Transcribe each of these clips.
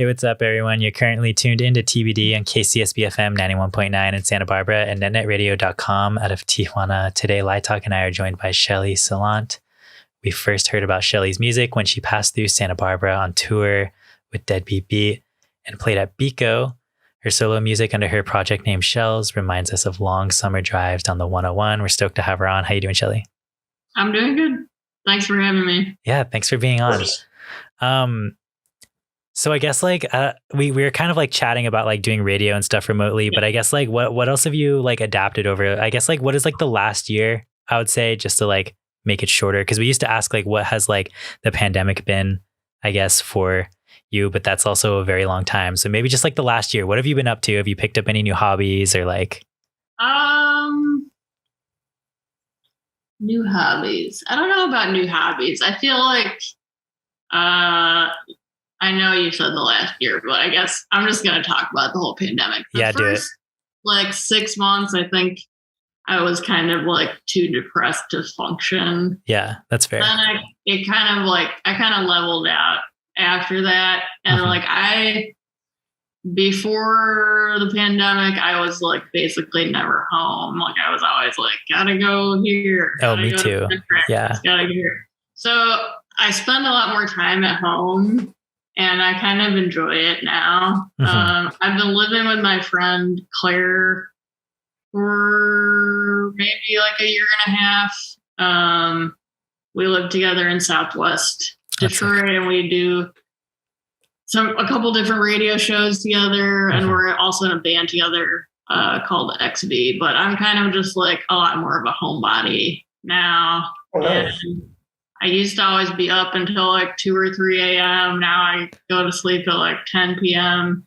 Hey, what's up, everyone? You're currently tuned into TBD on KCSB FM 91.9 in Santa Barbara and netnetradio.com out of Tijuana. Today, Light Talk and I are joined by Shelley Salant. We first heard about Shelley's music when she passed through Santa Barbara on tour with Deadbeat Beat and played at Bico. Her solo music under her project named Shells reminds us of long summer drives down the 101. We're stoked to have her on. How you doing, Shelley? I'm doing good. Thanks for having me. Yeah, thanks for being on. So I guess we were kind of like chatting about like doing radio and stuff remotely, but I guess like what else have you like adapted over? I guess like what is like the last year, I would say, just to like make it shorter, because we used to ask like what has like the pandemic been, I guess, for you, but that's also a very long time. So maybe just like the last year, what have you been up to? Have you picked up any new hobbies or like new hobbies? I don't know about new hobbies. I feel like I know you said the last year, but I guess I'm just going to talk about the whole pandemic. Yeah, do it. Like 6 months, I think I was kind of like too depressed to function. Yeah, that's fair. Then I kind of leveled out after that. And before the pandemic, I was like basically never home. Like I was always like, gotta go here. Oh, me too. Yeah. Gotta go here. So I spend a lot more time at home. And I kind of enjoy it now. Mm-hmm. I've been living with my friend Claire for maybe like a year and a half. We live together in Southwest Detroit, and we do a couple different radio shows together, mm-hmm. and we're also in a band together called XB. But I'm kind of just like a lot more of a homebody now. Oh, nice. And I used to always be up until like 2 or 3 a.m. Now I go to sleep at like 10 p.m.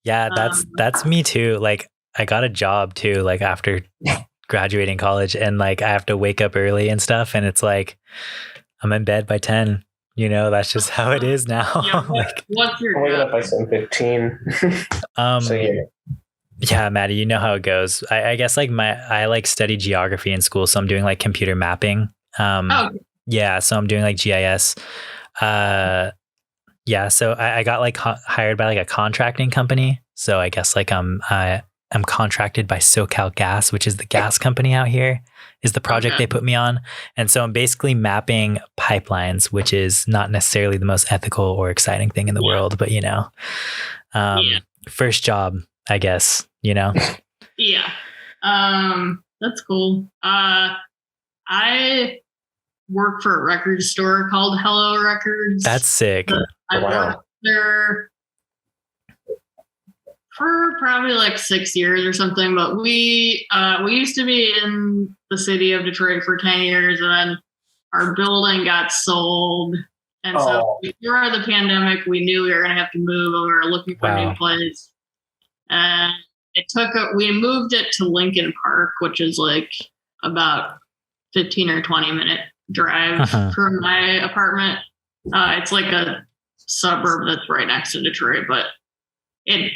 Yeah, that's me too. Like I got a job too, like after graduating college, and like I have to wake up early and stuff. And it's like, I'm in bed by 10, that's just how it is now. Yeah, what's your waking up by 7:15. So yeah. Yeah, Maddie, you know how it goes. I guess like I like study geography in school. So I'm doing like computer mapping. Yeah, so I'm doing like GIS. So I got like hired by like a contracting company. So I guess like I'm contracted by SoCal Gas, which is the gas company out here, is the project they put me on. And so I'm basically mapping pipelines, which is not necessarily the most ethical or exciting thing in the world, but first job, I guess, Yeah. That's cool. I work for a record store called Hello Records. That's sick. I worked there for probably like 6 years or something, but we used to be in the city of Detroit for 10 years, and then our building got sold. And so before the pandemic, we knew we were going to have to move, and we were looking for a new place. And we moved it to Lincoln Park, which is like about 15 or 20 minute drive from my apartment. It's like a suburb that's right next to Detroit, but it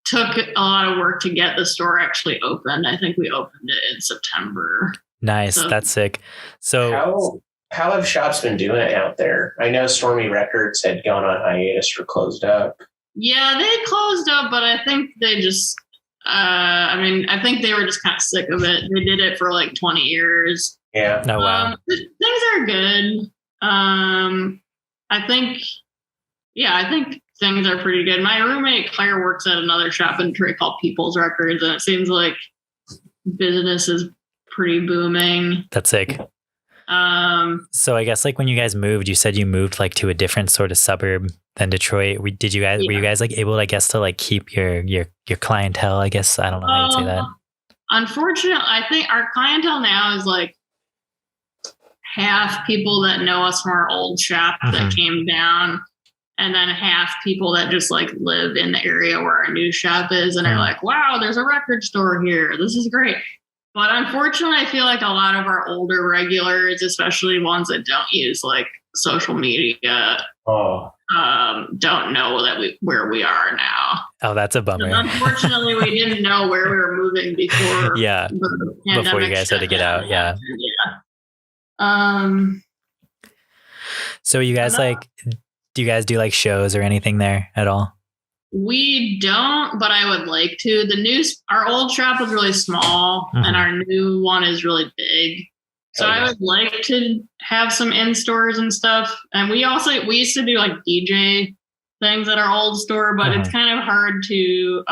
took a lot of work to get the store actually opened. I think we opened it in September. Nice. So, that's sick. So how have shops been doing it out there? I know Stormy Records had gone on hiatus or closed up. Yeah, they closed up, but I think they just I think they were just kind of sick of it. They did it for like 20 years. Yeah. Oh, wow. Things are good. I think things are pretty good. My roommate Claire works at another shop in Detroit called People's Records, and it seems like business is pretty booming. That's sick. So I guess like when you guys moved, you said you moved like to a different sort of suburb than Detroit. Were you guys like able, I guess, to like keep your clientele? I guess I don't know how you'd say that. Unfortunately, I think our clientele now is like half people that know us from our old shop that came down, and then half people that just like live in the area where our new shop is and are like, wow, there's a record store here. This is great. But unfortunately, I feel like a lot of our older regulars, especially ones that don't use like social media, don't know that where we are now. Oh, that's a bummer. Unfortunately, we didn't know where we were moving before. Before you guys had to get out. Yeah. So you guys do you guys do like shows or anything there at all? We don't, but I would like to. Our old shop was really small, and our new one is really big. So I would like to have some in stores and stuff. And we used to do like DJ things at our old store, but it's kind of hard to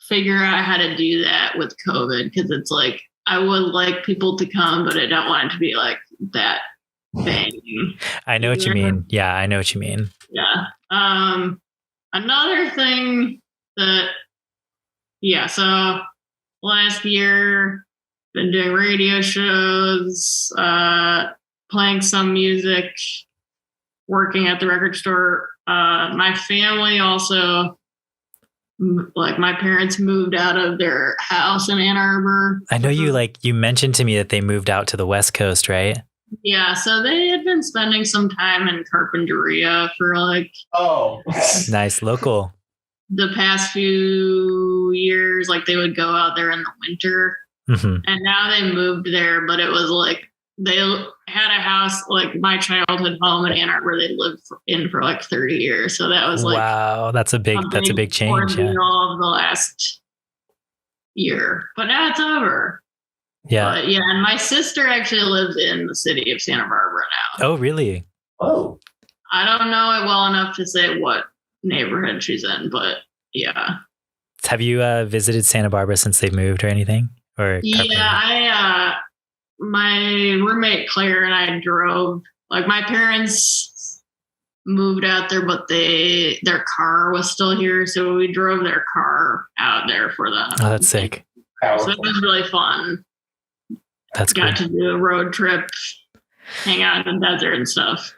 figure out how to do that with COVID, because it's like I would like people to come, but I don't want it to be like that thing. I know what you mean. Yeah, I know what you mean. Yeah. Another thing that, so last year, been doing radio shows, playing some music, working at the record store. My family also, like my parents moved out of their house in Ann Arbor. I know you mentioned to me that they moved out to the West Coast, right? Yeah, so they had been spending some time in Carpinteria for like nice, local. The past few years, like they would go out there in the winter, and now they moved there. But it was like they had a house, like my childhood home in Ann Arbor. They lived in for like 30 years, so that was like wow, that's a big change. Yeah, of the last year, but now it's over. Yeah. But yeah, and my sister actually lives in the city of Santa Barbara now. Oh, really? Oh. I don't know it well enough to say what neighborhood she's in, but yeah. Have you visited Santa Barbara since they've moved or anything? Or yeah, my roommate Claire and I drove. Like my parents moved out there, but their car was still here, so we drove their car out there for them. Oh, that's sick. So it was really fun. That's cool. Got to do a road trip, hang out in the desert and stuff.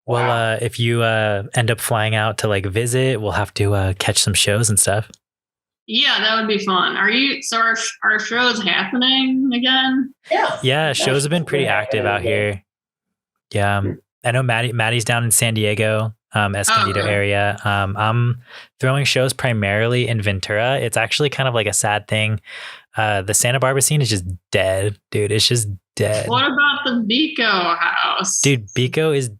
Well, if you end up flying out to like visit, we'll have to catch some shows and stuff. Yeah, that would be fun. Are shows happening again? Yeah, shows have been pretty active out here. Yeah, I know Maddie's down in San Diego, Escondido area. I'm throwing shows primarily in Ventura. It's actually kind of like a sad thing. The Santa Barbara scene is just dead, dude. It's just dead. What about the Bico house? Dude, Bico is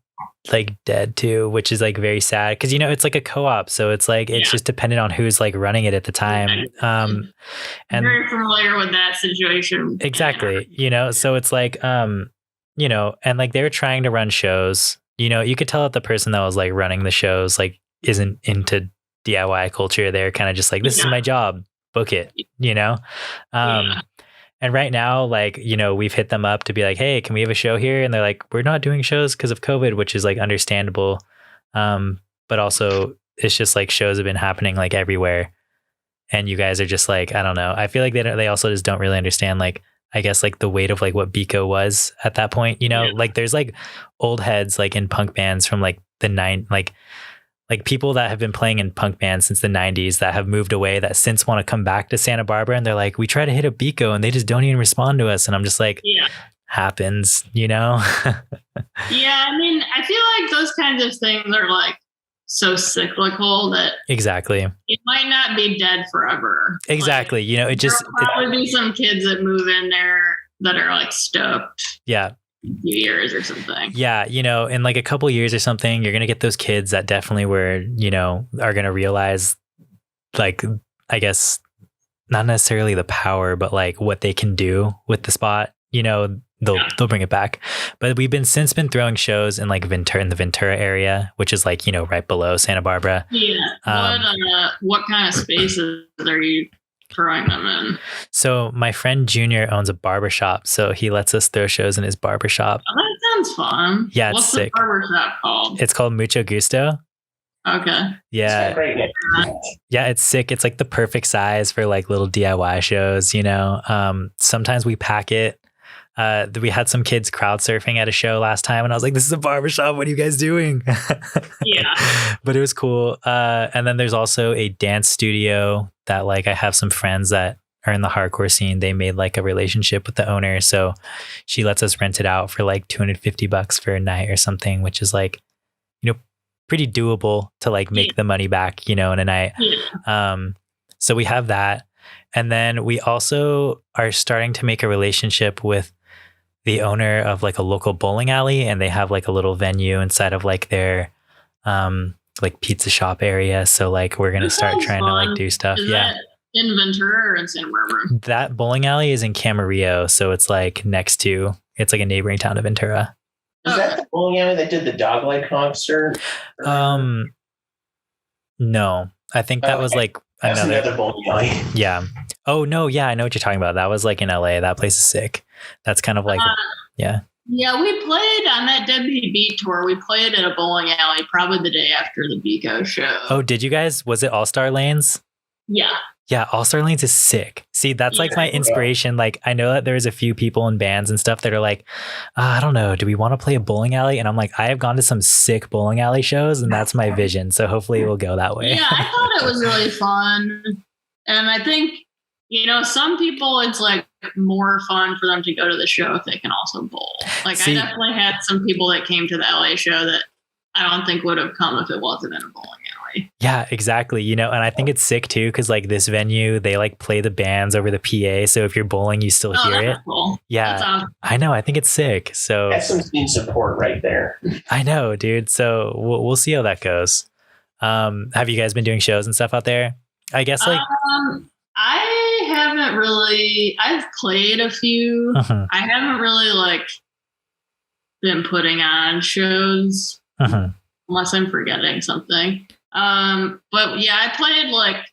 like dead too, which is like very sad because it's like a co-op, so it's like it's just dependent on who's like running it at the time. And very familiar with that situation. Exactly. So it's like and like they were trying to run shows. You could tell that the person that was like running the shows like isn't into DIY culture. They're kind of just like, this is my job, book it, and right now, like, we've hit them up to be like, hey, can we have a show here? And they're like, we're not doing shows because of COVID, which is like understandable. But also it's just like shows have been happening like everywhere. And you guys are just like, I don't know. I feel like they also just don't really understand, like, I guess like the weight of like what Bico was at that point, like there's like old heads like in punk bands from like the like people that have been playing in punk bands since the 90s that have moved away that since want to come back to Santa Barbara, and they're like, we try to hit a Bico and they just don't even respond to us. And I'm just like, happens, Yeah, I mean, I feel like those kinds of things are like so cyclical that exactly it might not be dead forever. Exactly. Like, it just there'll probably be some kids that move in there that are like stoked. Yeah. Few years or something. Yeah, in like a couple years or something, you're gonna get those kids that definitely are gonna realize, like, I guess not necessarily the power, but like what they can do with the spot. They'll bring it back. But we've been throwing shows in like in the Ventura area, which is like right below Santa Barbara. Yeah. What kind of spaces are you throwing them in? So my friend Junior owns a barbershop, so he lets us throw shows in his barbershop. Oh, that sounds fun. Yeah, What's sick. The barbershop called? It's called Mucho Gusto. Okay. Yeah. Yeah, it's sick. It's like the perfect size for like little DIY shows, sometimes we pack it. We had some kids crowd surfing at a show last time, and I was like, this is a barbershop. What are you guys doing? Yeah. But it was cool. And then there's also a dance studio that like I have some friends that are in the hardcore scene. They made like a relationship with the owner. So she lets us rent it out for like $250 for a night or something, which is like, pretty doable to like make the money back, in a night. Yeah. So we have that. And then we also are starting to make a relationship with the owner of like a local bowling alley, and they have like a little venue inside of like their like pizza shop area. So like we're gonna start trying to like do stuff. Is that in Ventura or in Santa Barbara? That bowling alley is in Camarillo, so it's like it's like a neighboring town of Ventura. Was that the bowling alley that did the dog leg concert? No, I think that was like another bowling alley. Yeah. Oh no, yeah, I know what you're talking about. That was like in LA. That place is sick. That's kind of like yeah. Yeah, we played on that Debbie Beat tour. We played at a bowling alley probably the day after the Bico show. Oh, did you guys? Was it All Star Lanes? Yeah. Yeah, All Star Lanes is sick. See, that's like my inspiration. Like, I know that there's a few people in bands and stuff that are like, I don't know, do we want to play a bowling alley? And I'm like, I have gone to some sick bowling alley shows, and that's my vision. So hopefully it will go that way. Yeah, I thought it was really fun. And I think, some people, it's like more fun for them to go to the show if they can also bowl. Like, I definitely had some people that came to the LA show that I don't think would have come if it wasn't in a bowling alley. Yeah, exactly. And I think it's sick too, because like this venue, they like play the bands over the PA. So if you're bowling, you still hear it. Cool. Yeah, awesome. I know. I think it's sick. So that's some scene support right there. I know, dude. So we'll see how that goes. Have you guys been doing shows and stuff out there? I guess like I haven't really. I've played a few. Uh-huh. I haven't really like been putting on shows. Uh-huh. Unless I'm forgetting something. But yeah, I played like,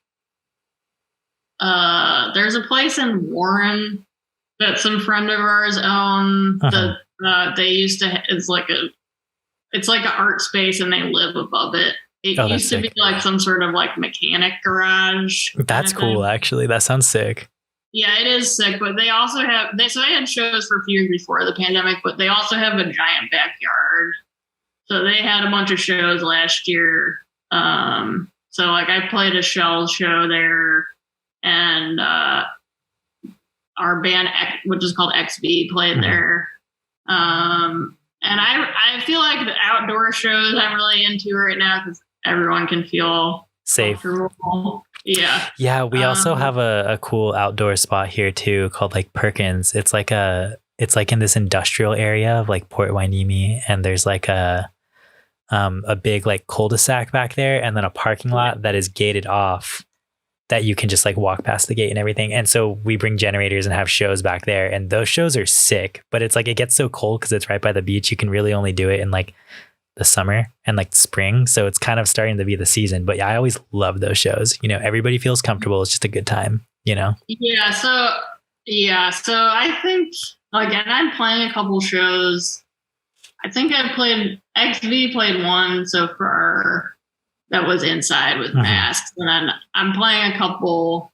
there's a place in Warren that some friend of ours own. Uh-huh. They used to, it's like an art space and they live above it. It used to be like some sort of like mechanic garage. That's cool. Actually, that sounds sick. Yeah, it is sick, but they also have, they had shows for a few years before the pandemic, but they also have a giant backyard. So they had a bunch of shows last year. So like I played a Shell show there, and our band, which is called XB, played there. And I feel like the outdoor shows I'm really into right now because everyone can feel safe. Yeah. Yeah, we also have a cool outdoor spot here too called like Perkins. It's like in this industrial area of like Port Hueneme, and there's like a big like cul-de-sac back there, and then a parking lot that is gated off that you can just like walk past the gate and everything. And so we bring generators and have shows back there, and those shows are sick, but it's like it gets so cold because it's right by the beach. You can really only do it in like the summer and like spring, so it's kind of starting to be the season. But yeah, I always love those shows. Everybody feels comfortable. It's just a good time. So I think like, and I'm playing a couple shows. I think XV played one so far that was inside with masks. And then I'm playing a couple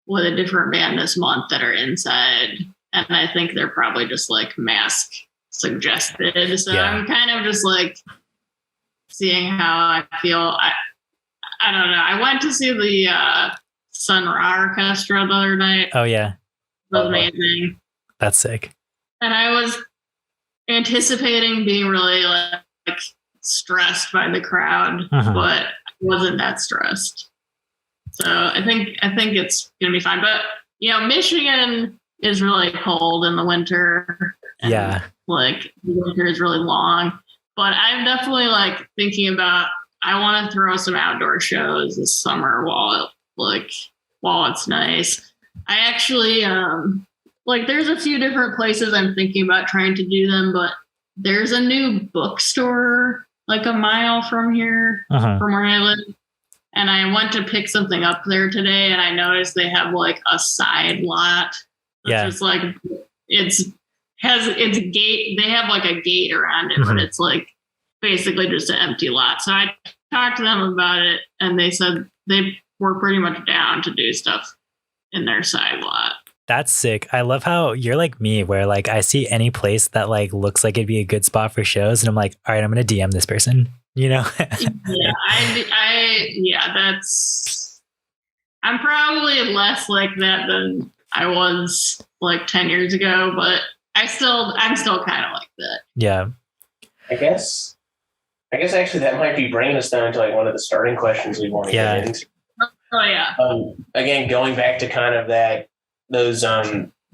with a different band this month that are inside. And I think they're probably just like mask suggested. So I'm kind of just like seeing how I feel. I don't know. I went to see the Sun Ra Orchestra the other night. Oh, yeah. It was amazing. That's sick. And I was anticipating being really like stressed by the crowd, but I wasn't that stressed. So I think it's gonna be fine. But Michigan is really cold in the winter. Yeah, like the winter is really long. But I'm definitely like thinking about I want to throw some outdoor shows this summer while it's nice. I actually like there's a few different places I'm thinking about trying to do them, but there's a new bookstore like a mile from here, from where I live. And I went to pick something up there today, and I noticed they have like a side lot. It's like has its gate. They have like a gate around it, but it's like basically just an empty lot. So I talked to them about it, and they said they were pretty much down to do stuff in their side lot. That's sick. I love how you're like me, where like I see any place that like looks like it'd be a good spot for shows, and I'm like, all right, I'm gonna DM this person. I'm probably less like that than I was like 10 years ago, but I'm still kind of like that. Yeah. I guess actually that might be bringing us down to like one of the starting questions we want to get into. Oh yeah. Again, going back to kind of those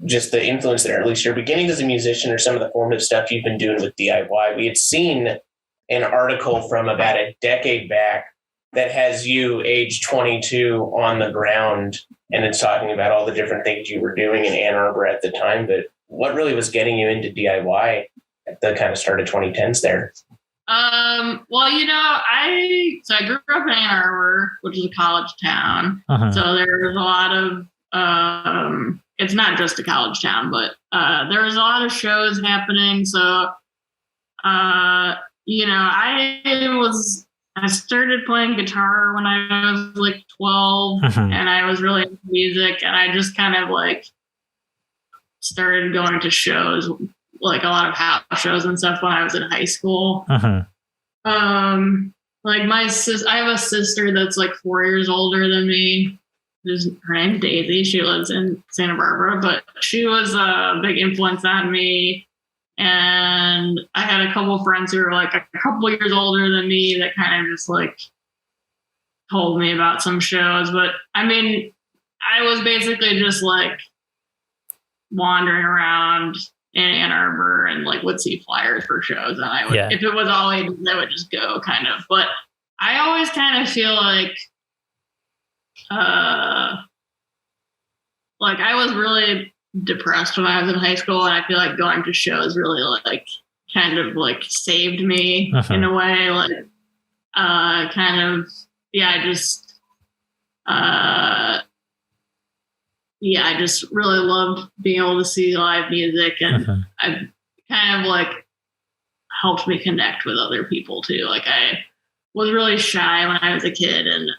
just the influence there, at least your beginnings as a musician or some of the formative stuff you've been doing with DIY. We had seen an article from about a decade back that has you age 22 on the ground, and it's talking about all the different things you were doing in Ann Arbor at the time. But what really was getting you into DIY at the kind of start of 2010s there? Well, I grew up in Ann Arbor, which is a college town. So there's a lot of, it's not just a college town, but there was a lot of shows happening. So, I started playing guitar when I was like 12 and I was really into music, and I just kind of like started going to shows, like a lot of house shows and stuff when I was in high school. Like I have a sister that's like 4 years older than me. Her name's Daisy. She lives in Santa Barbara, but she was a big influence on me. And I had a couple friends who were like a couple years older than me that kind of just like told me about some shows. But I mean, I was basically just like wandering around in Ann Arbor and like would see flyers for shows. And I would, if it was all ages, I would just go kind of. But I always kind of feel like I was really depressed when I was in high school, and I feel like going to shows really like kind of like saved me in a way. Like I just really loved being able to see live music, and I kind of like helped me connect with other people too. Like I was really shy when I was a kid, and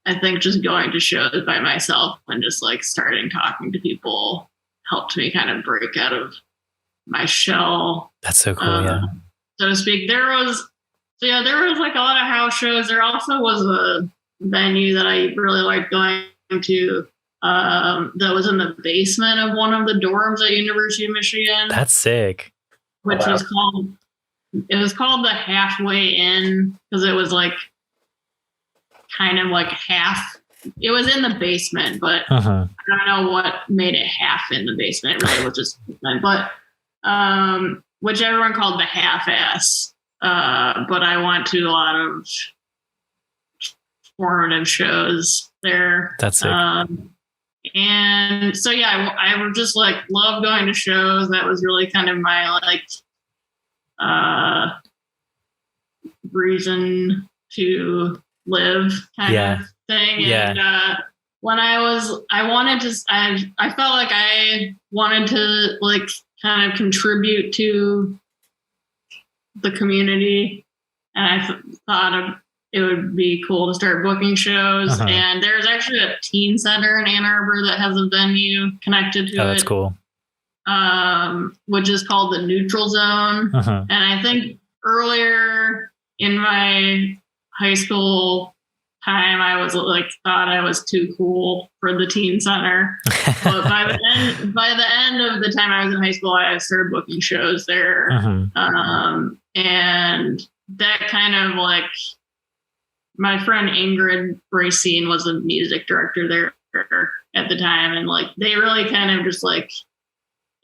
I think just going to shows by myself and just like starting talking to people helped me kind of break out of my shell. That's so cool, so to speak. There was like a lot of house shows. There also was a venue that I really liked going to that was in the basement of one of the dorms at University of Michigan. That's sick. Which was called the Halfway Inn, because it was like kind of like half. It was in the basement, but I don't know what made it half in the basement. It really was just, but which everyone called the half-ass. But I went to a lot of formative shows there. That's sick. And so I would just like love going to shows. That was really kind of my like reason to live kind of thing. And when I felt like I wanted to like kind of contribute to the community, and I thought it would be cool to start booking shows. And there's actually a teen center in Ann Arbor that has a venue connected to it. Oh, that's cool. Which is called the Neutral Zone. And I think earlier in my high school time, I was like thought I was too cool for the teen center. But by the end of the time I was in high school, I started booking shows there. And that kind of like, my friend Ingrid Racine was the music director there at the time, and like they really kind of just like,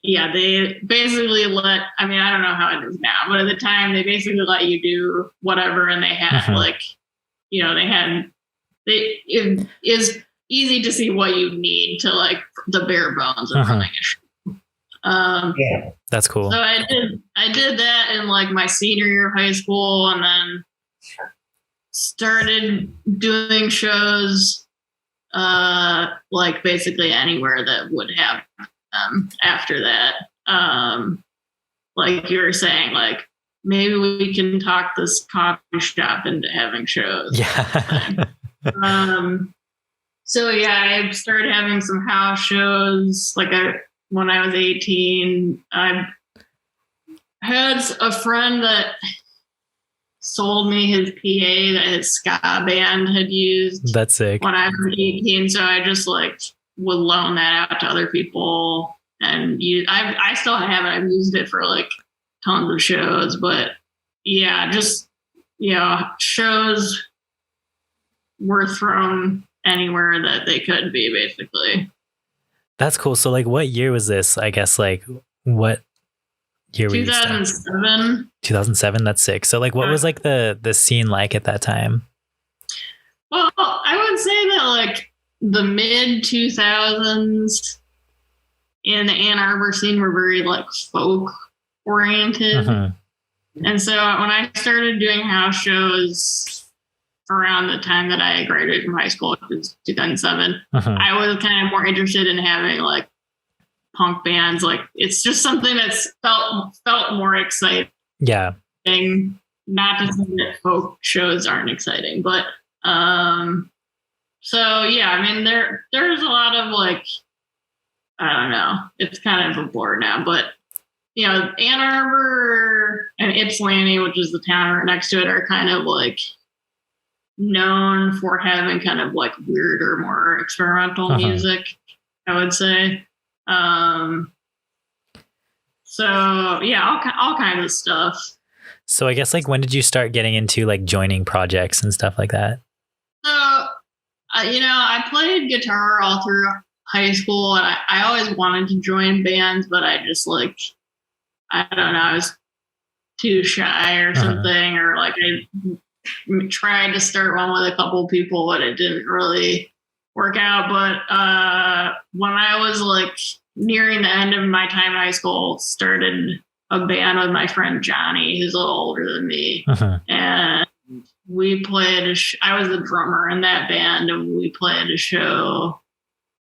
they basically I don't know how it is now, but at the time they basically let you do whatever, and they had like, it is easy to see what you need to like the bare bones of running a show. That's cool. So I did that in like my senior year of high school, and then started doing shows like basically anywhere that would have them after that. Like you were saying, like maybe we can talk this coffee shop into having shows. So I started having some house shows. Like when I was 18, I had a friend that sold me his PA that his ska band had used. That's sick. When I was 18, so I just like would loan that out to other people, and I still have it. I've used it for like tons of shows, but shows were thrown anywhere that they could be, basically. That's cool. So like what year was this? I guess like what year were you 2007. 2007. That's sick. So like, what was like the scene like at that time? Well, I would say that like the mid 2000s in the Ann Arbor scene were very like folk oriented. And so when I started doing house shows around the time that I graduated from high school, which was 2007, I was kind of more interested in having like punk bands. Like it's just something that's felt more exciting. Yeah. Not to say that folk shows aren't exciting, but so yeah, I mean there's a lot of like, I don't know, it's kind of a blur now, but you know, Ann Arbor and Ypsilanti, which is the town right next to it, are kind of like known for having kind of like weirder, more experimental music, I would say. So yeah, all kinds of stuff. So I guess like, when did you start getting into like joining projects and stuff like that? So, you know, I played guitar all through high school, and I always wanted to join bands, but I just like, I don't know, I was too shy or something, or like I tried to start one with a couple people, but it didn't really work out. But when I was like nearing the end of my time in high school, started a band with my friend Johnny, who's a little older than me, and we played. I was the drummer in that band, and we played a show.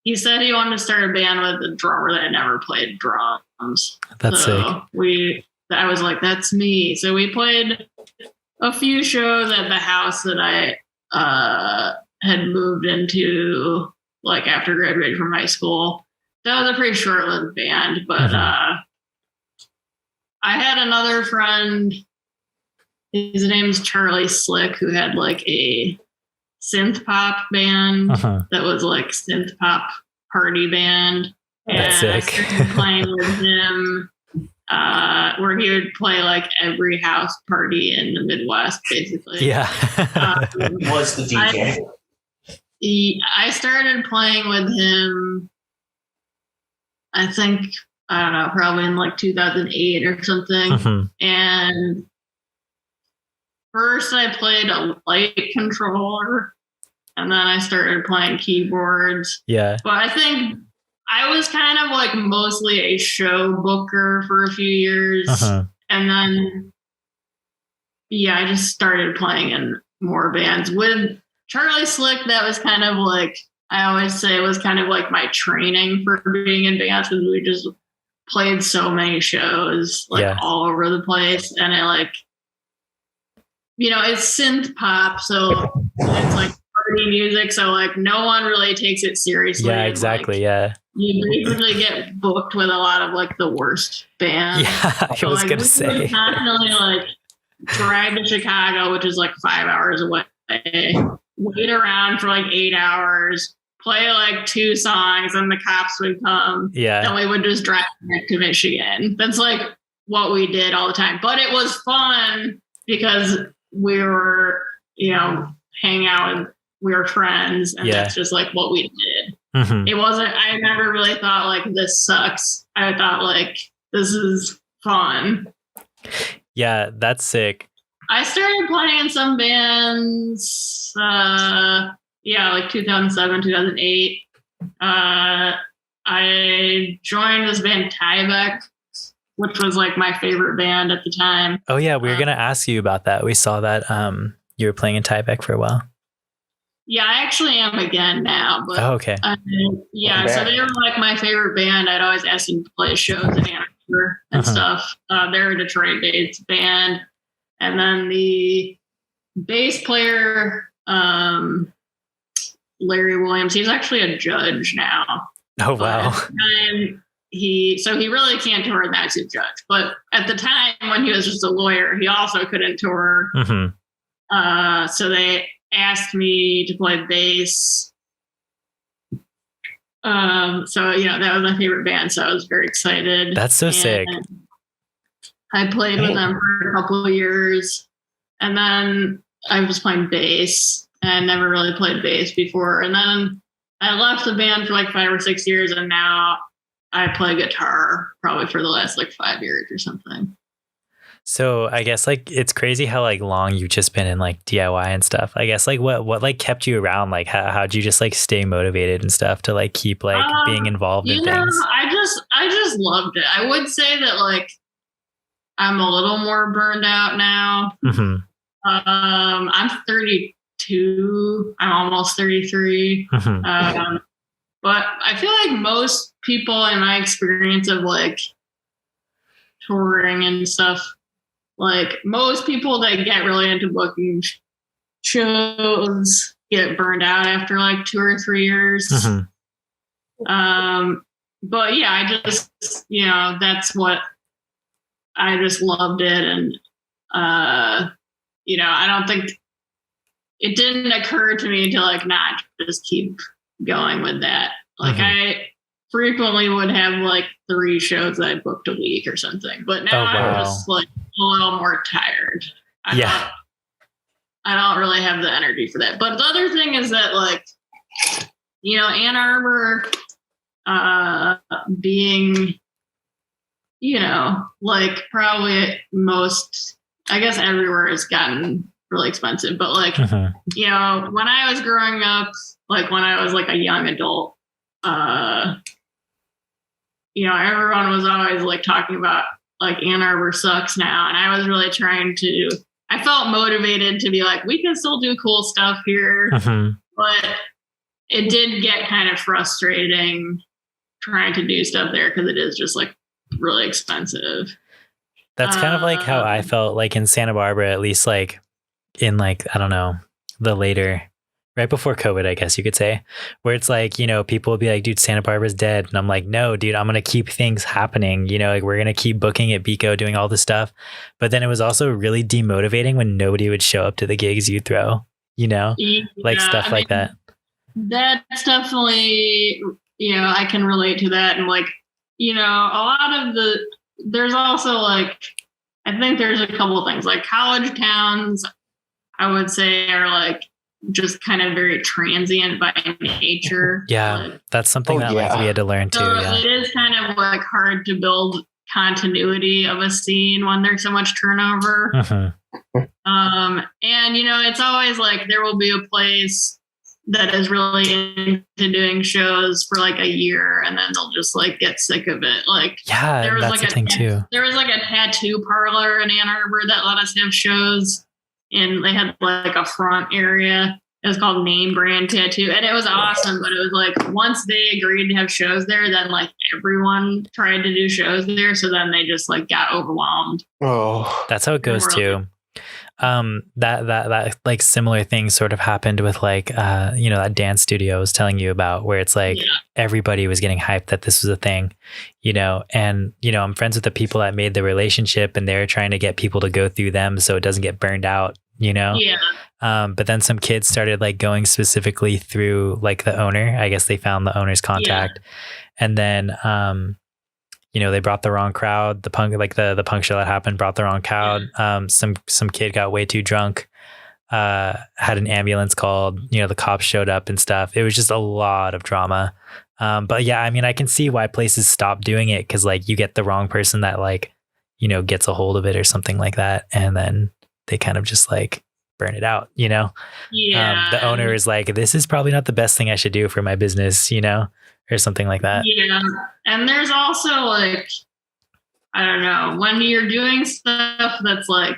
He said he wanted to start a band with a drummer that had never played drums. That's so sick. I was like, that's me. So we played a few shows at the house that I had moved into, like after graduating from high school. That was a pretty short-lived band, but I had another friend. His name's Charlie Slick, who had like a synth pop band that was like synth pop party band. That's and sick. I started playing with him, where he would play like every house party in the Midwest, basically. Yeah. Was the DJ? I started playing with him, I think, I don't know, probably in like 2008 or something. And first I played a light controller, and then I started playing keyboards. Yeah. But I think I was kind of like mostly a show booker for a few years. And then, yeah, I just started playing in more bands. With Charlie Slick, that was kind of like, I always say it was kind of like my training for being in bands, because we just played so many shows like all over the place. And it like, you know, it's synth pop, so it's like party music, so like no one really takes it seriously. Yeah, exactly. Like, yeah. You basically get booked with a lot of like the worst bands. Yeah, I was gonna say. We constantly like drive to Chicago, which is like 5 hours away, wait around for like 8 hours, play like 2 songs, and the cops would come. Yeah. And we would just drive back to Michigan. That's like what we did all the time. But it was fun because we were, you know, hang out and we were friends, and that's just like what we did. It wasn't, I never really thought like this sucks. I thought like this is fun. Yeah, that's sick. I started playing in some bands, like 2007, 2008. I joined this band Tyvek, which was like my favorite band at the time. Oh yeah, we were gonna ask you about that. We saw that you were playing in Tyvek for a while. Yeah, I actually am again now. But okay. So they were like my favorite band. I'd always ask them to play shows in Ann Arbor and stuff. They're a Detroit-based band. And then the bass player, Larry Williams, he's actually a judge now. Oh, wow. He really can't tour, and that's a judge. But at the time when he was just a lawyer, he also couldn't tour. So they asked me to play bass. So, you know, that was my favorite band. So I was very excited. That's so sick. I played with them for a couple of years, and then I was playing bass, and I never really played bass before. And then I left the band for like 5 or 6 years, and now I play guitar probably for the last like 5 years or something. So I guess like it's crazy how like long you've just been in like DIY and stuff. I guess like what like kept you around? Like how'd you just like stay motivated and stuff to like keep like being involved in things? I just loved it. I would say that like I'm a little more burned out now. Mm-hmm. I'm 32. I'm almost 33. Mm-hmm. But I feel like most people in my experience of like touring and stuff, like most people that get really into booking shows get burned out after like 2 or 3 years. Mm-hmm. But yeah, I just, that's what I just loved it. And, I don't think it didn't occur to me to like not just keep going with that. Like I frequently would have like 3 shows that I booked a week or something, but now I'm just like a little more tired. I don't really have the energy for that. But the other thing is that like, Ann Arbor, being, like probably most, I guess everywhere has gotten really expensive, but like, when I was growing up, like when I was like a young adult, everyone was always like talking about like Ann Arbor sucks now. And I was really I felt motivated to be like, we can still do cool stuff here. But it did get kind of frustrating trying to do stuff there because it is just like really expensive. That's kind of like how I felt like in Santa Barbara, at least like in like, I don't know, right before COVID, I guess you could say, where it's like, people will be like, dude, Santa Barbara's dead. And I'm like, no, dude, I'm going to keep things happening. Like we're going to keep booking at Bico, doing all this stuff. But then it was also really demotivating when nobody would show up to the gigs you throw, like stuff like that. That's definitely, I can relate to that. And like, a lot of there's also like, I think there's a couple of things like college towns, I would say are like, just kind of very transient by nature. Yeah, like, that's something that like we had to learn too. Yeah. It is kind of like hard to build continuity of a scene when there's so much turnover. And it's always like there will be a place that is really into doing shows for like a year and then they'll just like get sick of it. Like there was that's like the thing too. There was like a tattoo parlor in Ann Arbor that let us have shows. And they had like a front area. It was called Name Brand Tattoo. And it was awesome. But it was like once they agreed to have shows there, then like everyone tried to do shows there. So then they just like got overwhelmed. Oh, that's how it goes too. That like similar thing sort of happened with like, that dance studio I was telling you about where it's like everybody was getting hyped that this was a thing, and, I'm friends with the people that made the relationship and they're trying to get people to go through them so it doesn't get burned out, but then some kids started like going specifically through like the owner. I guess they found the owner's contact and then, they brought the wrong crowd. The punk show that happened brought the wrong crowd. Some kid got way too drunk, had an ambulance called, the cops showed up and stuff. It was just a lot of drama. But yeah, I mean, I can see why places stop doing it. Cause like you get the wrong person that like, gets a hold of it or something like that. And then they kind of just like burn it out, the owner is like, this is probably not the best thing I should do for my business, or something like that. Yeah. And there's also like, I don't know, when you're doing stuff that's like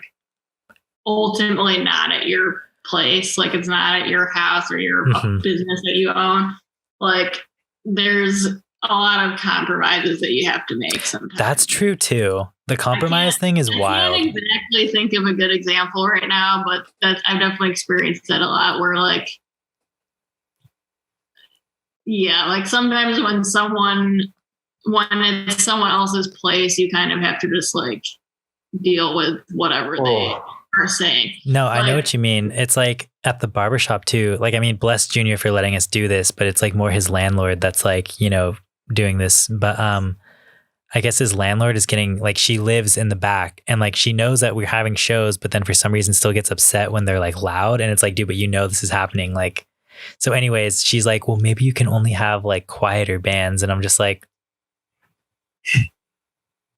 ultimately not at your place, like it's not at your house or your business that you own, like there's a lot of compromises that you have to make sometimes. That's true too. The compromise thing is wild. I can't exactly think of a good example right now, but I've definitely experienced that a lot where like, like sometimes when it's someone else's place, you kind of have to just like deal with whatever they are saying. No, I know what you mean. It's like at the barbershop too. Like, I mean, bless Junior for letting us do this, but it's like more his landlord that's like, doing this. But I guess his landlord is getting like, she lives in the back and like she knows that we're having shows, but then for some reason still gets upset when they're like loud. And it's like, dude, but this is happening. Like, so anyways, she's like, well, maybe you can only have like quieter bands. And I'm just like,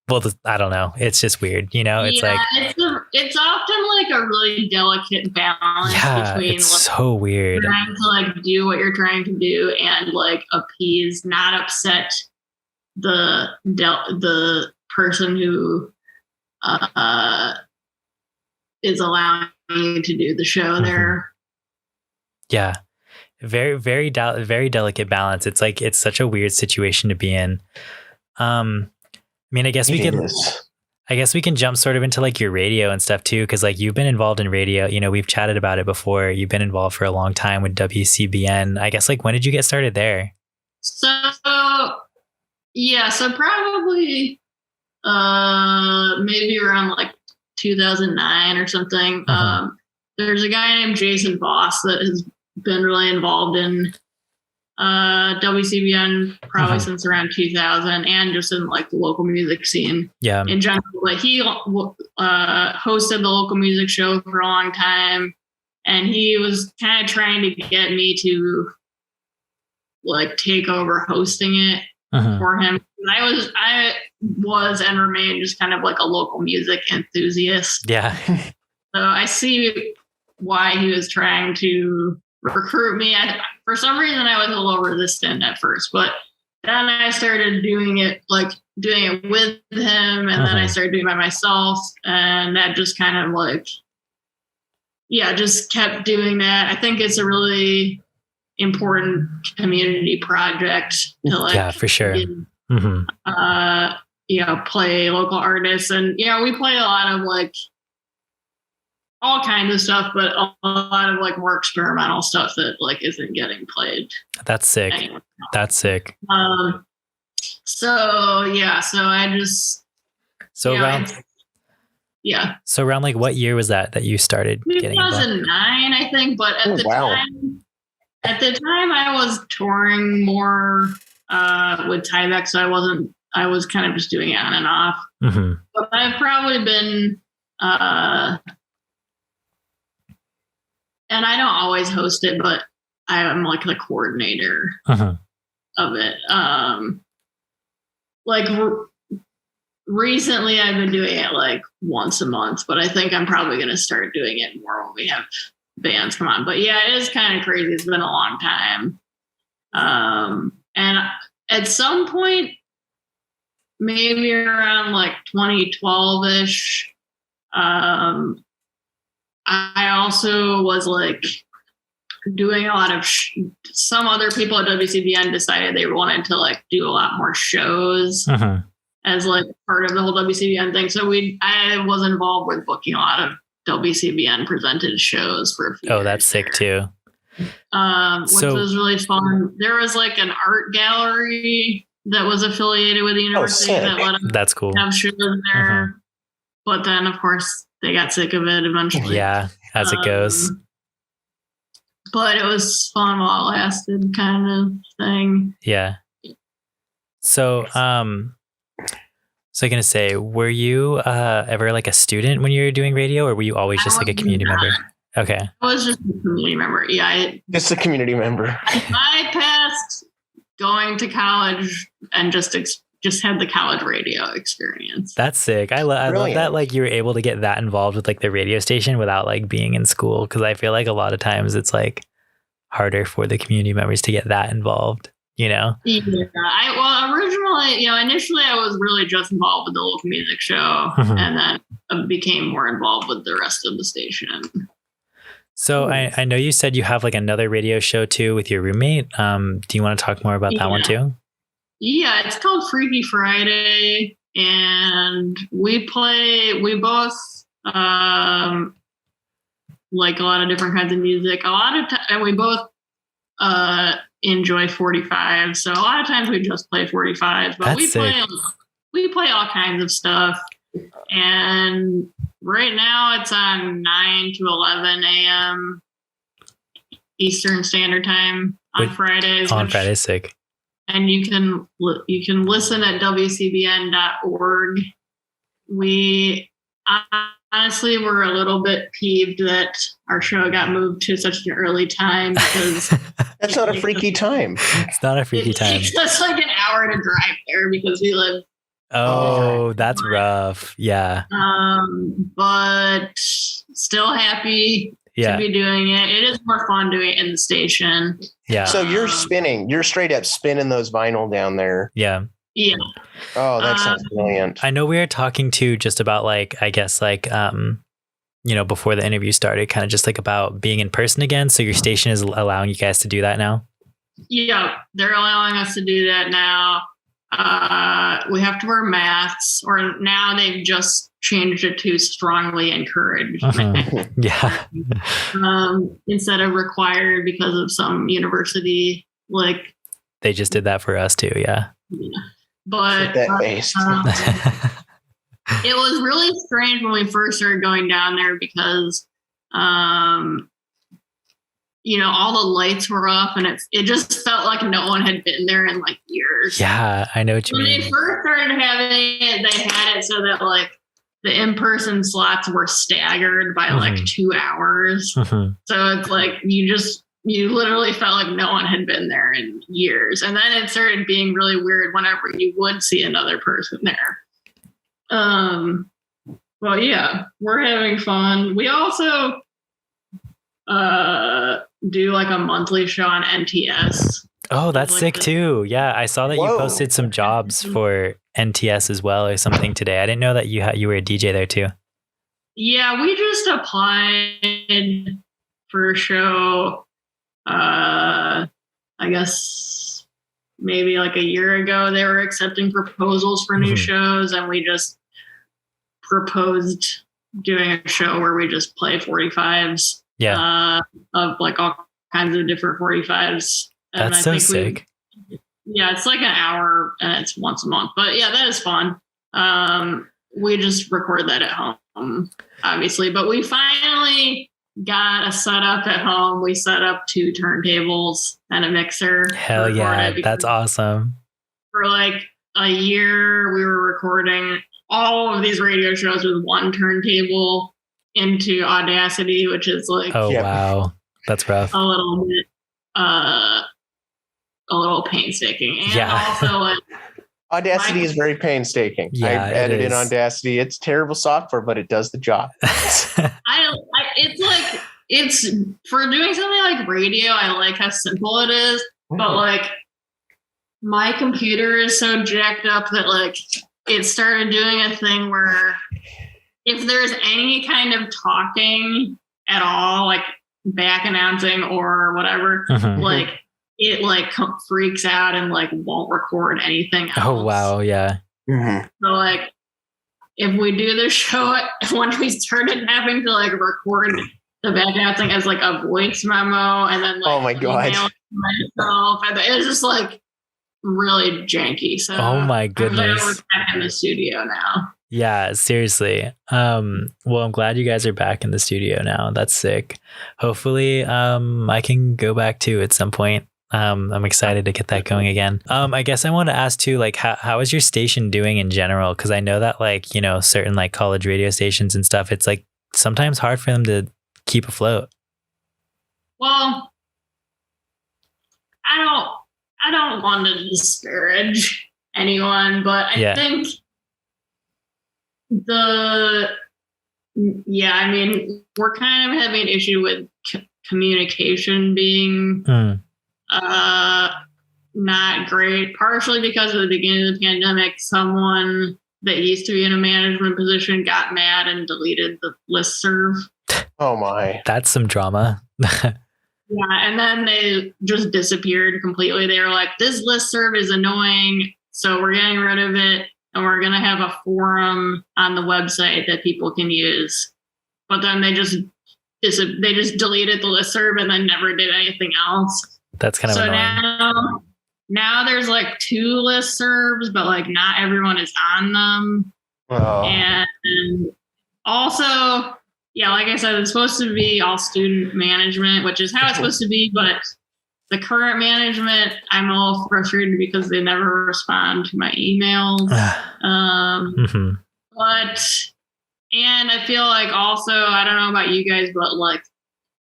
Well, I don't know. It's just weird, It's like it's often like a really delicate balance between it's so weird trying to like do what you're trying to do and like appease, not upset the person who is allowing you to do the show there. Yeah, very very very delicate balance. It's like it's such a weird situation to be in. I mean, I guess we can jump sort of into like your radio and stuff too, because like you've been involved in radio. We've chatted about it before. You've been involved for a long time with WCBN. I guess like when did you get started there? So probably maybe around like 2009 or something. There's a guy named Jason Voss that has been really involved in WCBN probably since around 2000, and just in like the local music scene in general. But he hosted the local music show for a long time, and he was kind of trying to get me to like take over hosting it for him. I was and remain just kind of like a local music enthusiast. Yeah. So I see why he was trying to recruit me. For some reason, I was a little resistant at first, but then I started doing it with him, and then I started doing it by myself, and that just kind of like, just kept doing that. I think it's a really important community project to like, for sure. Play local artists, and we play a lot of like all kinds of stuff, but a lot of like more experimental stuff that like isn't getting played. That's sick. Anyway. That's sick. So I just around like what year was that you started getting involved? 2009, I think. But at the time I was touring more with Tyvek, so I was kind of just doing it on and off. But I've probably been and I don't always host it, but I'm like the coordinator of it. Recently I've been doing it like once a month, but I think I'm probably going to start doing it more when we have bands come on. But yeah, it is kind of crazy. It's been a long time. And at some point, maybe around like 2012-ish, I also was like doing a lot of some other people at WCBN decided they wanted to like do a lot more shows as like part of the whole WCBN thing. So I was involved with booking a lot of WCBN presented shows for a few years. That's sick too. Which was really fun. There was like an art gallery that was affiliated with the university that let them That's cool. have shows there. But then of course they got sick of it eventually. Yeah, as it goes. But it was fun while it lasted, kind of thing. Yeah. So, I'm gonna say, were you ever like a student when you were doing radio, or were you always just like a community member? Okay. I was just a community member. Yeah. Just a community member. I passed going to college and just had the college radio experience. That's sick. I love that like you were able to get that involved with like the radio station without like being in school, because I feel like a lot of times it's like harder for the community members to get that involved, Yeah. Originally, initially I was really just involved with the local music show, and then I became more involved with the rest of the station. So I know you said you have like another radio show too with your roommate. Do you want to talk more about that one too? Yeah, it's called Freaky Friday, and we both like a lot of different kinds of music. And we both enjoy 45. So a lot of times we just play 45s, but we play all kinds of stuff. And right now it's on 9 to 11 a.m. Eastern Standard Time on Fridays. On Fridays, sick. And you can listen at WCBN.org. We honestly were a little bit peeved that our show got moved to such an early time, because that's not a freaky time. It's not a freaky time. It's just like an hour to drive there because we live Oh, that's rough. Yeah. But still happy to be doing it. It is more fun doing it in the station. Yeah. So you're straight up spinning those vinyl down there. Yeah. Yeah. Oh, that sounds brilliant. I know we were talking too just about like, I guess like, before the interview started, kind of just like about being in person again. So your station is allowing you guys to do that now? Yeah, they're allowing us to do that now. We have to wear masks, or now they've just changed it to strongly encouraged. Yeah. Instead of required because of some university, like they just did that for us too. Yeah. But it was really strange when we first started going down there because, all the lights were off and it just felt like no one had been there in like years. Yeah, I know what you mean. When they first started having it, they had it so that like the in-person slots were staggered by like 2 hours. So it's like you literally felt like no one had been there in years. And then it started being really weird whenever you would see another person there. Well, yeah, we're having fun. We also do like a monthly show on NTS. Oh, that's like sick too. Yeah, I saw that you posted some jobs for NTS as well or something today. I didn't know that you were a DJ there too. Yeah, we just applied for a show. I guess maybe like a year ago they were accepting proposals for new shows, and we just proposed doing a show where we just play 45s. Yeah. Of like all kinds of different 45s. And that's so sick. Yeah, it's like an hour and it's once a month. But yeah, that is fun. We just record that at home, obviously. But we finally got a setup at home. We set up 2 turntables and a mixer. Hell yeah, that's awesome. For like a year, we were recording all of these radio shows with 1 turntable into Audacity, which is like wow, that's rough. A little bit painstaking. And also like Audacity is very painstaking. I edit in Audacity. It's terrible software, but it does the job. It's for doing something like radio, I like how simple it is, but like my computer is so jacked up that like it started doing a thing where if there's any kind of talking at all, like back announcing or whatever, like it like freaks out and like won't record anything else. Oh, wow. Yeah. So like if we do the show, when we started having to like record the back announcing as like a voice memo and then like oh my God, myself, and it was just like really janky. So oh my goodness, we're back in the studio now. Yeah, seriously. Well, I'm glad you guys are back in the studio now. That's sick. Hopefully, I can go back too at some point. I'm excited to get that going again. I guess I want to ask too, like, how is your station doing in general? Because I know that like, certain like college radio stations and stuff, it's like sometimes hard for them to keep afloat. Well, I don't want to disparage anyone, but I think I mean, we're kind of having an issue with communication being not great, partially because at the beginning of the pandemic, someone that used to be in a management position got mad and deleted the listserv. Oh my. That's some drama. Yeah, and then they just disappeared completely. They were like, this listserv is annoying, so we're getting rid of it. And we're going to have a forum on the website that people can use. But then they just deleted the listserv and then never did anything else. That's kind of annoying. Now there's like 2 listservs, but like not everyone is on them. Oh. And also, yeah, like I said, it's supposed to be all student management, which is how it's supposed to be. But the current management, I'm a little frustrated because they never respond to my emails. And I feel like also, I don't know about you guys, but like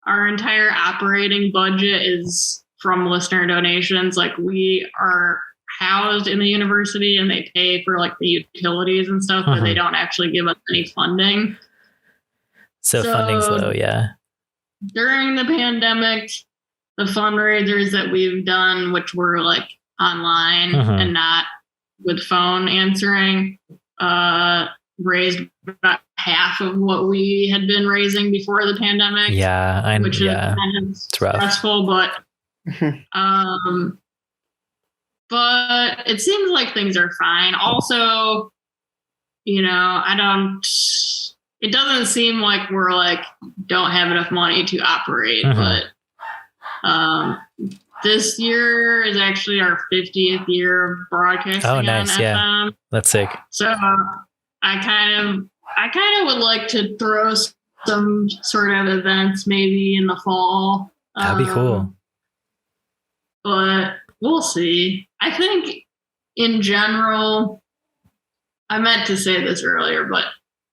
our entire operating budget is from listener donations. Like we are housed in the university and they pay for like the utilities and stuff, but they don't actually give us any funding. So funding's low, yeah. During the pandemic, the fundraisers that we've done, which were like online and not with phone answering, raised about half of what we had been raising before the pandemic. Yeah, which is kind of stressful, but but it seems like things are fine. Also, it doesn't seem like we're like don't have enough money to operate, but this year is actually our 50th year of broadcasting. Oh, nice. On yeah. FM. That's sick. So I kind of would like to throw some sort of events maybe in the fall. That'd be cool. But we'll see. I think in general, I meant to say this earlier, but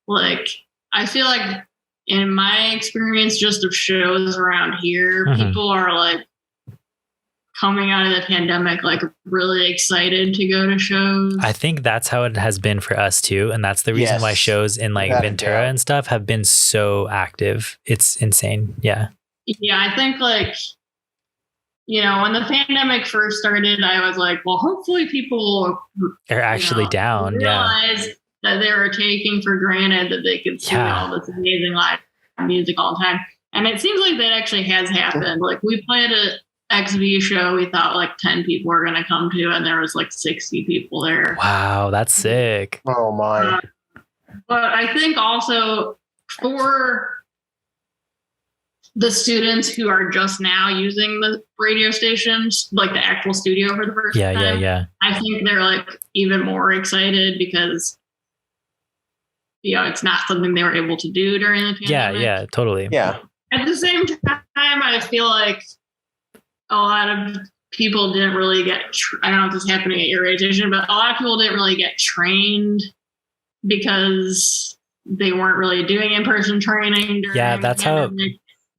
like, I feel like in my experience just of shows around here, people are like coming out of the pandemic, like really excited to go to shows. I think that's how it has been for us too. And that's the reason why shows in like Ventura and stuff have been so active. It's insane. Yeah. Yeah. I think like, when the pandemic first started, I was like, well, hopefully people are actually down. Realize that they were taking for granted that they could see all this amazing live music all the time. And it seems like that actually has happened. Like we played a XV show, we thought like 10 people were going to come to, and there was like 60 people there. Wow, that's sick. Oh my. But I think also for the students who are just now using the radio stations, like the actual studio for the first time. Yeah. I think they're like even more excited because, it's not something they were able to do during the pandemic. Yeah, totally. Yeah. At the same time, I feel like a lot of people didn't really get, I don't know if this is happening at your radio station, but a lot of people didn't really get trained because they weren't really doing in-person training. That's how.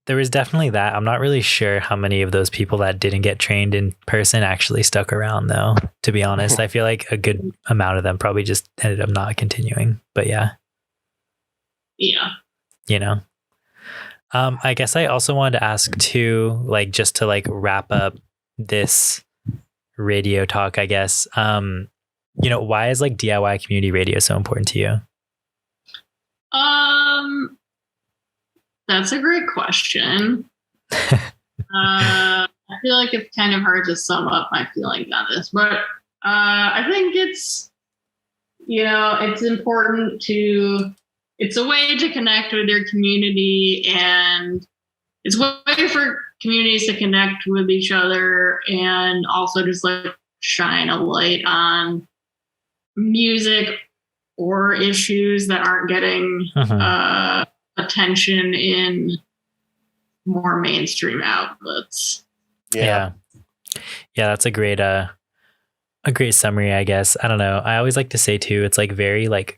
There was definitely that. I'm not really sure how many of those people that didn't get trained in person actually stuck around, though, to be honest. I feel like a good amount of them probably just ended up not continuing. But yeah. I guess I also wanted to ask too, like just to like wrap up this radio talk, I guess, why is like DIY community radio so important to you? That's a great question. I feel like it's kind of hard to sum up my feelings on this, but I think it's important it's a way to connect with your community, and it's a way for communities to connect with each other and also just like shine a light on music or issues that aren't getting attention in more mainstream outlets. Yeah, that's a great summary, I guess. I don't know. I always like to say too, it's like very like,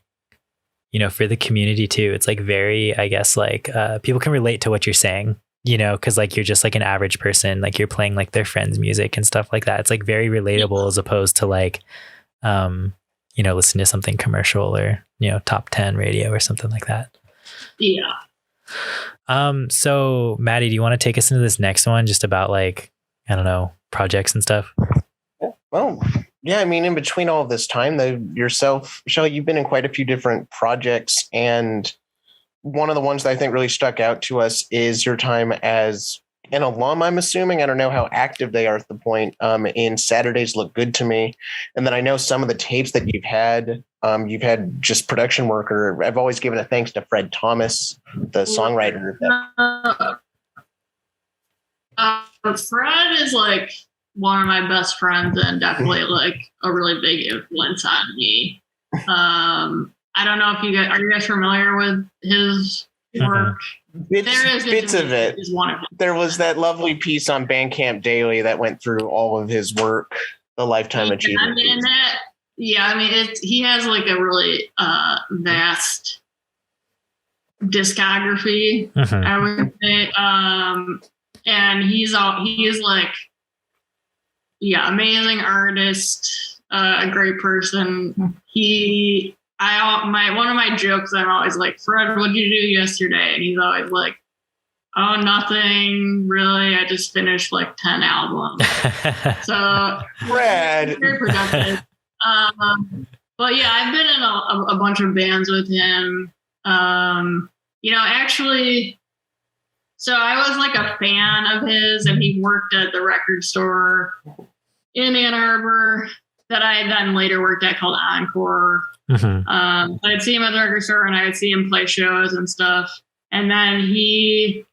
for the community too, it's like very, I guess, like people can relate to what you're saying, because like you're just like an average person, like you're playing like their friends' music and stuff like that. It's like very relatable as opposed to like, listen to something commercial or, top 10 radio or something like that. Yeah. So Maddie, do you want to take us into this next one just about like, I don't know, projects and stuff? Well, yeah, I mean, in between all of this time, yourself, Shelley, you've been in quite a few different projects. And one of the ones that I think really stuck out to us is your time as an alum, I'm assuming. I don't know how active they are at the point in Saturdays Look Good to Me. And then I know some of the tapes that you've had just production work, or I've always given a thanks to Fred Thomas, the songwriter. Fred is like one of my best friends and definitely like a really big influence on me. I don't know if are you guys familiar with his work? Bits of it. There was that lovely piece on Bandcamp Daily that went through all of his work, the Lifetime Achievement. He has like a really vast discography, I would say. And he is like, amazing artist, a great person. One of my jokes, I'm always like, Fred, what'd you do yesterday? And he's always like, oh, nothing really. I just finished like 10 albums. So Fred, very productive. But yeah, I've been in a bunch of bands with him. Actually, so I was like a fan of his, and he worked at the record store in Ann Arbor that I then later worked at called Encore. I'd see him at the record store, and I would see him play shows and stuff. And then he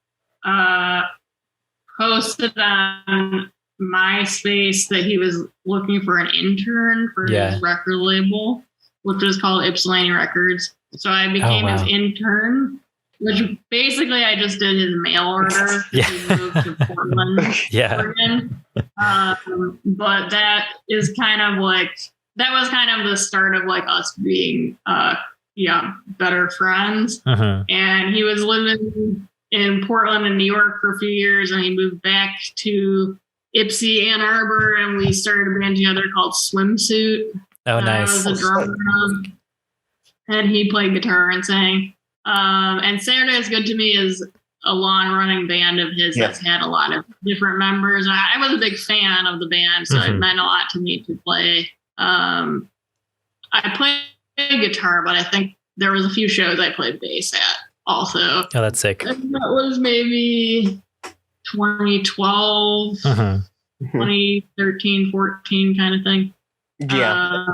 posted on MySpace that he was looking for an intern for his record label, which was called Ypsilanti Records. So I became his intern, which basically I just did his mail order. He moved to Portland, Oregon. But that was kind of the start of like us being better friends. And he was living in Portland and New York for a few years, and he moved back to Ypsi, Ann Arbor, and we started a band together called Swimsuit. Oh, nice. I was a drummer, and he played guitar and sang. And Saturdays Good to Me is a long-running band of his that's had a lot of different members. I was a big fan of the band, so it meant a lot to me to play. I played guitar, but I think there was a few shows I played bass at also. Oh, that's sick. And that was maybe 2012, 2013, 14 kind of thing. Yeah.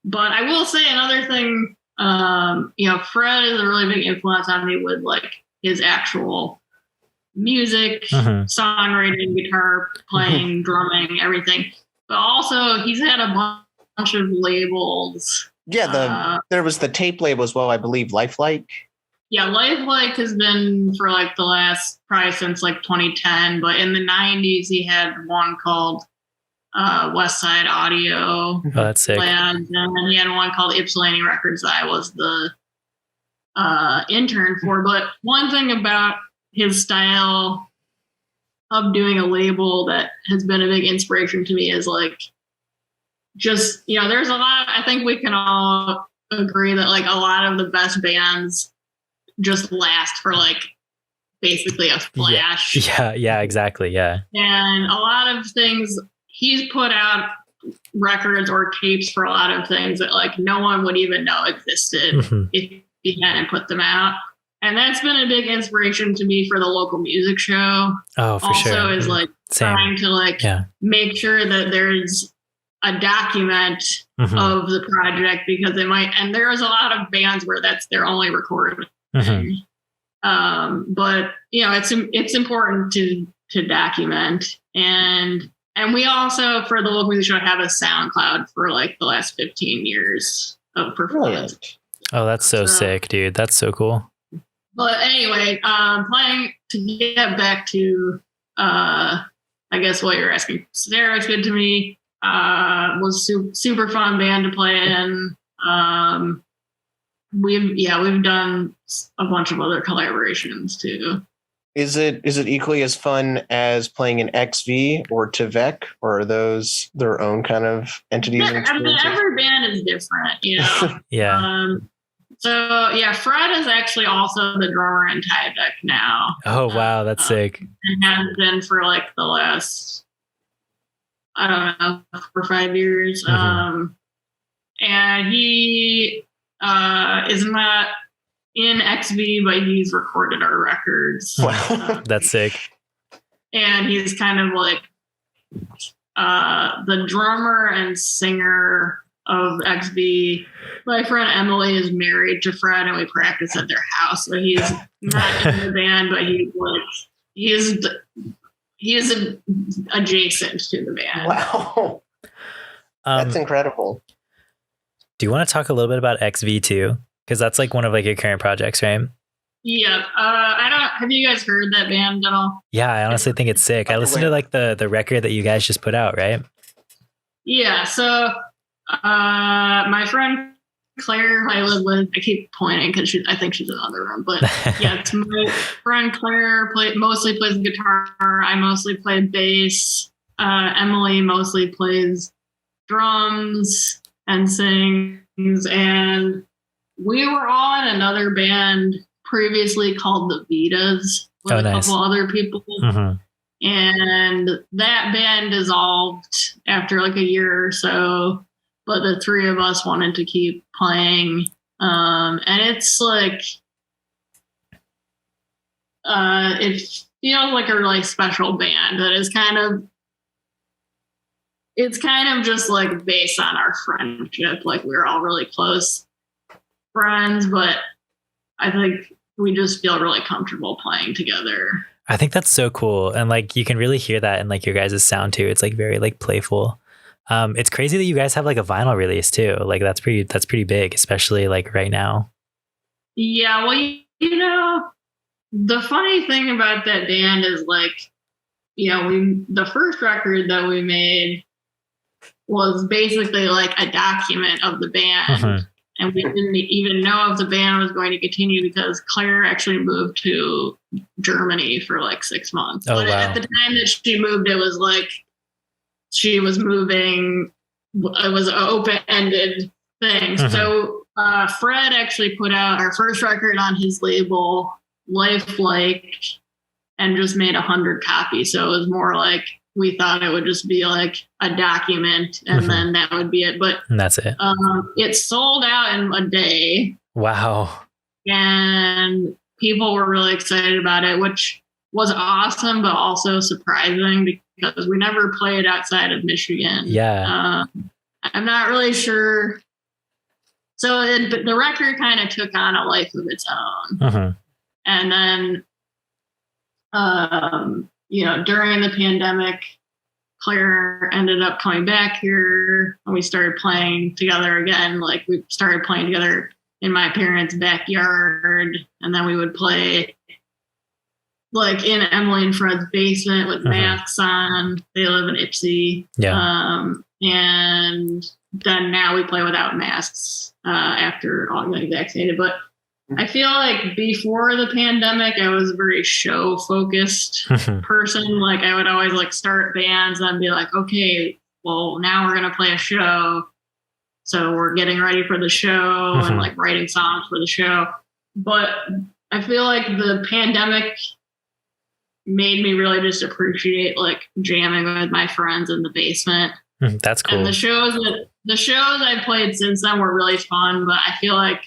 But I will say another thing, Fred is a really big influence on me with like his actual music, songwriting, guitar playing, drumming, everything. But also he's had a bunch of labels. Yeah, there was the tape label as well, I believe, Lifelike. Yeah, Lifelike has been for like the last, probably since like 2010. But in the 90s, he had one called West Side Audio. Oh, that's sick. And then he had one called Ypsilanti Records that I was the intern for. But one thing about his style of doing a label that has been a big inspiration to me is like, just, there's a lot, I think we can all agree that like a lot of the best bands just last for like basically a flash. Yeah, exactly. Yeah. And a lot of things, he's put out records or tapes for a lot of things that like no one would even know existed if he hadn't put them out. And that's been a big inspiration to me for the local music show. Oh, for sure. Also is like trying to like make sure that there's a document of the project, because they might, and there's a lot of bands where that's their only recording. But it's important to document, and we also for the local music show have a SoundCloud for like the last 15 years of performance. Oh, that's so sick, dude. That's so cool. But anyway, playing to get back to I guess what you're asking. Sarah's Good to Me was super fun band to play in. We've done a bunch of other collaborations too. Is it equally as fun as playing an XV or Tvec, or are those their own kind of entities? Every band is different, Yeah. Fred is actually also the drummer in Tyvek now. Oh wow, that's sick. And has been for like the last, I don't know, 4 or 5 years. And he is not in XV, but he's recorded our records. Wow. That's sick. And he's kind of like the drummer and singer of XB. My friend Emily is married to Fred, and we practice at their house. So he's not in the band, but he is adjacent to the band. Wow, that's incredible. Do you want to talk a little bit about XV too? Because that's like one of like your current projects, right? Yeah. Have you guys heard that band at all? Yeah, I honestly think it's sick. I listened to like the record that you guys just put out, right? Yeah. So my friend Claire, I live with, I keep pointing because I think she's in the other room, but yeah, it's my friend Claire mostly plays guitar. I mostly play bass. Emily mostly plays drums and sings, and we were all in another band previously called the Vitas with a couple other people. And that band dissolved after like a year or so, but the three of us wanted to keep playing. And it's like, it feels like a really special band that is it's kind of just like based on our friendship. Like we're all really close friends, but I think we just feel really comfortable playing together. I think that's so cool. And like, you can really hear that in like your guys' sound too. It's like very like playful. It's crazy that you guys have like a vinyl release too. Like that's pretty big, especially like right now. Yeah. Well, you know, the funny thing about that band is like, you know, the first record that we made was basically like a document of the band. And we didn't even know if the band was going to continue because Claire actually moved to Germany for like 6 months. Oh, but wow. at the time that she moved, it was like she was moving. It was an open-ended thing. So Fred actually put out our first record on his label, Lifelike, and just made 100 copies. So it was more like we thought it would just be like a document and then that would be it. But and that's it. It sold out in a day. Wow. And people were really excited about it, which was awesome, but also surprising because we never played outside of Michigan. Yeah. I'm not really sure. So the record kind of took on a life of its own. And then, you know, during the pandemic, Claire ended up coming back here and we started playing together again. Like we started playing together in my parents' backyard, and then we would play like in Emily and Fred's basement with masks on. They live in Ipsy. Yeah. And then now we play without masks after all getting vaccinated. But I feel like before the pandemic, I was a very show focused person. Like I would always like start bands and be like, okay, well now we're going to play a show. So we're getting ready for the show and like writing songs for the show. But I feel like the pandemic made me really just appreciate like jamming with my friends in the basement. That's cool. And the shows I played since then were really fun, but I feel like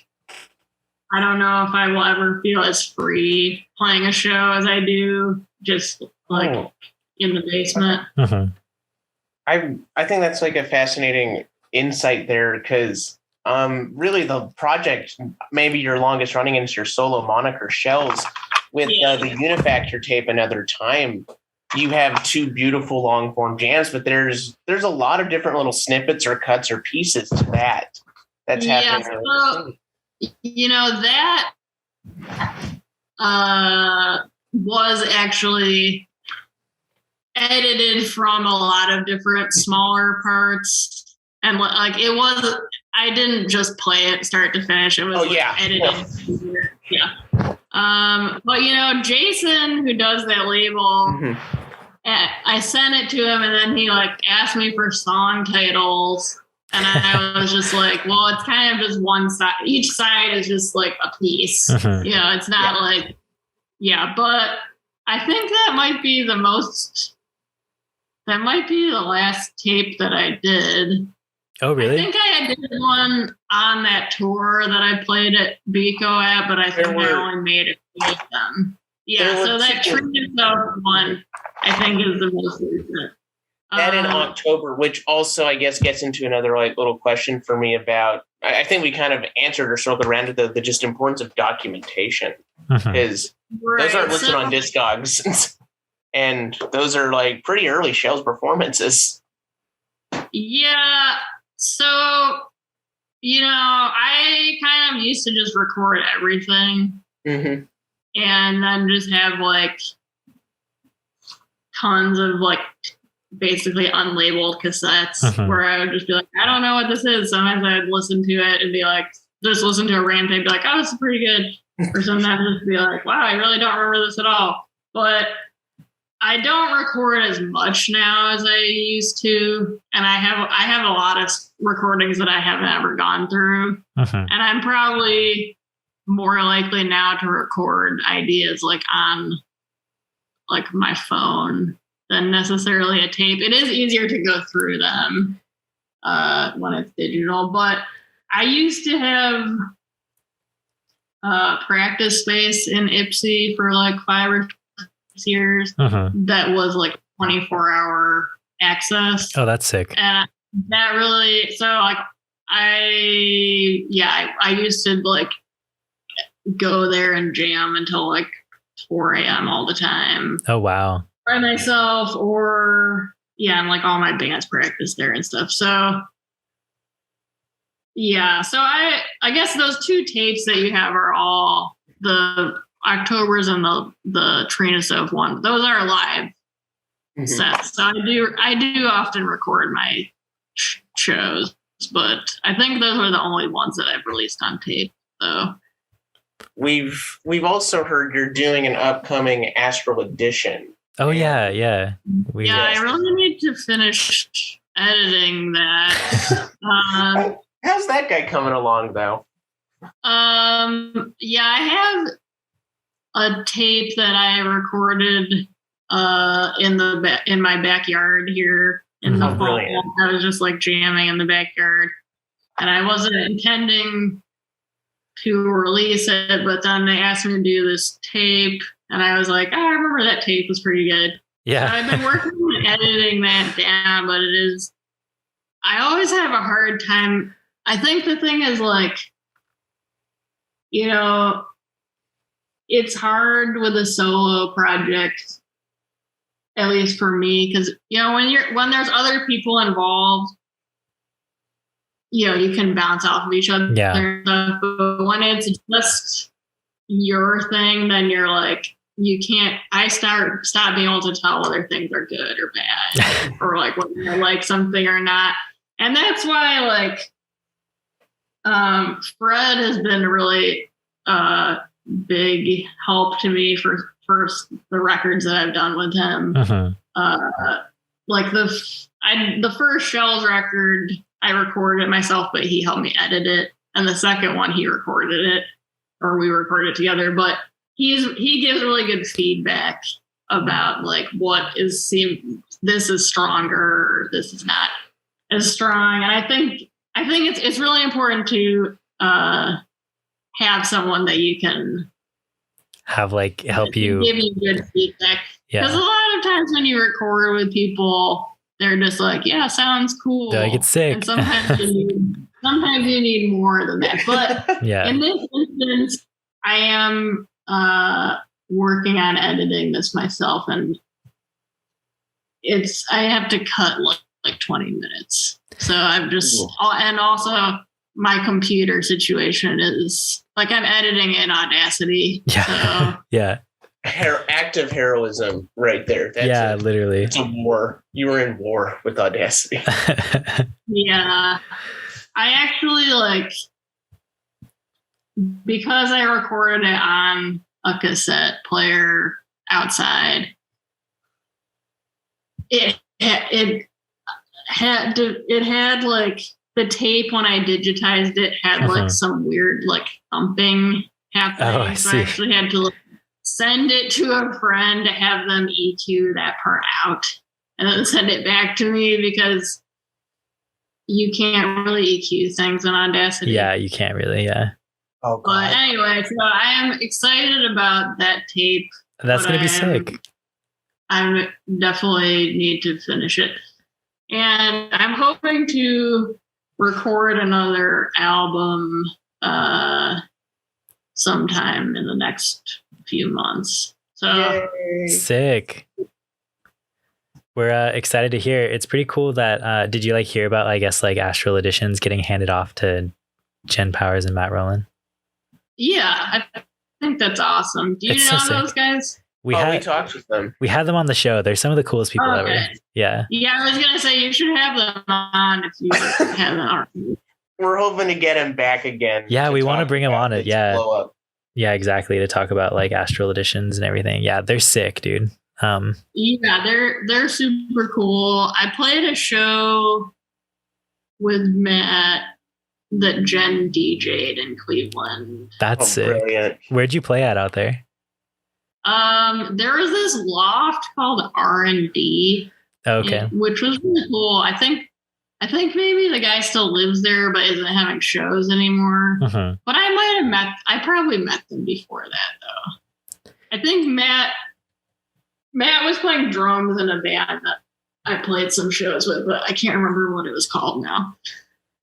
I don't know if I will ever feel as free playing a show as I do just like in the basement. I think that's like a fascinating insight there because really the project, maybe your longest running is your solo moniker Shells with the Unifactor tape Another Time. You have two beautiful long form jams, but there's a lot of different little snippets or cuts or pieces to that's happening. So, you know, that was actually edited from a lot of different smaller parts. And like it was, I didn't just play it start to finish. It was edited. But you know, Jason, who does that label, I sent it to him and then he like asked me for song titles. And I was just like, well, it's kind of just one side. Each side is just like a piece. You know, it's not like, but I think that might be the last tape that I did. Oh, really? I think I did one on that tour that I played at Bico at, but I think I only made a few of them. Yeah, so that Treat Yourself one, I think is the most recent. That in October, which also, I guess, gets into another like little question for me about, I think we kind of answered or circled around to the just importance of documentation. Because those aren't listed on Discogs. And those are like pretty early Shells performances. Yeah. So, you know, I kind of used to just record everything. And then just have like tons of like basically unlabeled cassettes where I would just be like, I don't know what this is. Sometimes I'd listen to it and be like, just listen to a random thing, be like, oh, this is pretty good. Or sometimes just be like, wow, I really don't remember this at all. But I don't record as much now as I used to, and I have a lot of recordings that I haven't ever gone through, and I'm probably more likely now to record ideas like on like my phone than necessarily a tape. It is easier to go through them when it's digital, but I used to have practice space in Ipsy for like 5 or 6 years. That was like 24-hour access. Oh, that's sick. And that really, so like I used to like go there and jam until like 4 a.m. all the time. Oh, wow. By myself, or and like all my bands practice there and stuff. So yeah, so I guess those 2 tapes that you have are all the Octobers and the Trina Soph one. Those are live sets. So I do often record my shows, but I think those are the only ones that I've released on tape. So we've also heard you're doing an upcoming Astral Edition. Oh yeah. I really need to finish editing that. How's that guy coming along though? I have a tape that I recorded in my backyard here in the fall. Brilliant. I was just like jamming in the backyard, and I wasn't intending to release it, but then they asked me to do this tape, and I was like, I remember that tape was pretty good. Yeah. So I've been working on editing that down, but I always have a hard time. I think the thing is like, it's hard with a solo project, at least for me, because when there's other people involved, you can bounce off of each other. Yeah. But when it's just your thing, then you're like, you can't. I stop being able to tell whether things are good or bad, or like whether I like something or not, and that's why like Fred has been a really big help to me for the records that I've done with him. Like the first Shells record, I recorded it myself, but he helped me edit it. And the second one, he recorded it, or we recorded it together. But he gives really good feedback about like this is stronger, or this is not as strong. And I think it's really important to have someone that you can have like help you give you good feedback. Because a lot of times when you record with people, they're just like, yeah, sounds cool. They're like, it's sick. And sometimes you need more than that. But in this instance, I am working on editing this myself, and I have to cut like 20 minutes. So I'm just, and also my computer situation is like, I'm editing in Audacity. Yeah. So. Yeah. Active heroism right there. That's literally. It's a war. You were in war with Audacity. Yeah. I actually because I recorded it on a cassette player outside, it had like the tape when I digitized it had like some weird like thumping happening. Oh, I see. I actually had to send it to a friend to have them EQ that part out and then send it back to me, because you can't really EQ things in Audacity. Yeah, you can't really. Yeah. Oh, God. But anyway, so I am excited about that tape. That's going to be sick. I definitely need to finish it. And I'm hoping to record another album sometime in the next few months. So Yay. Sick. We're excited to hear. It's pretty cool that did you hear about, I guess, Astral Editions getting handed off to Jen Powers and Matt Rowland? Yeah, I think that's awesome. Do you know those guys? We talked with them. We had them on the show. They're some of the coolest people ever. Yeah. Yeah, I was gonna say you should have them on if you have them on. We're hoping to get him back again. Yeah, we want to bring him on it. Yeah. Blow up. Yeah, exactly. To talk about Astral Editions and everything. Yeah, they're sick, dude. Yeah, they're super cool. I played a show with Matt that Jen DJ'd in Cleveland. That's sick. Brilliant. Where'd you play at out there? There was this loft called R&D. Okay. Which was really cool. I think maybe the guy still lives there, but isn't having shows anymore. Mm-hmm. But I probably met them before that though. I think Matt was playing drums in a band that I played some shows with, but I can't remember what it was called now.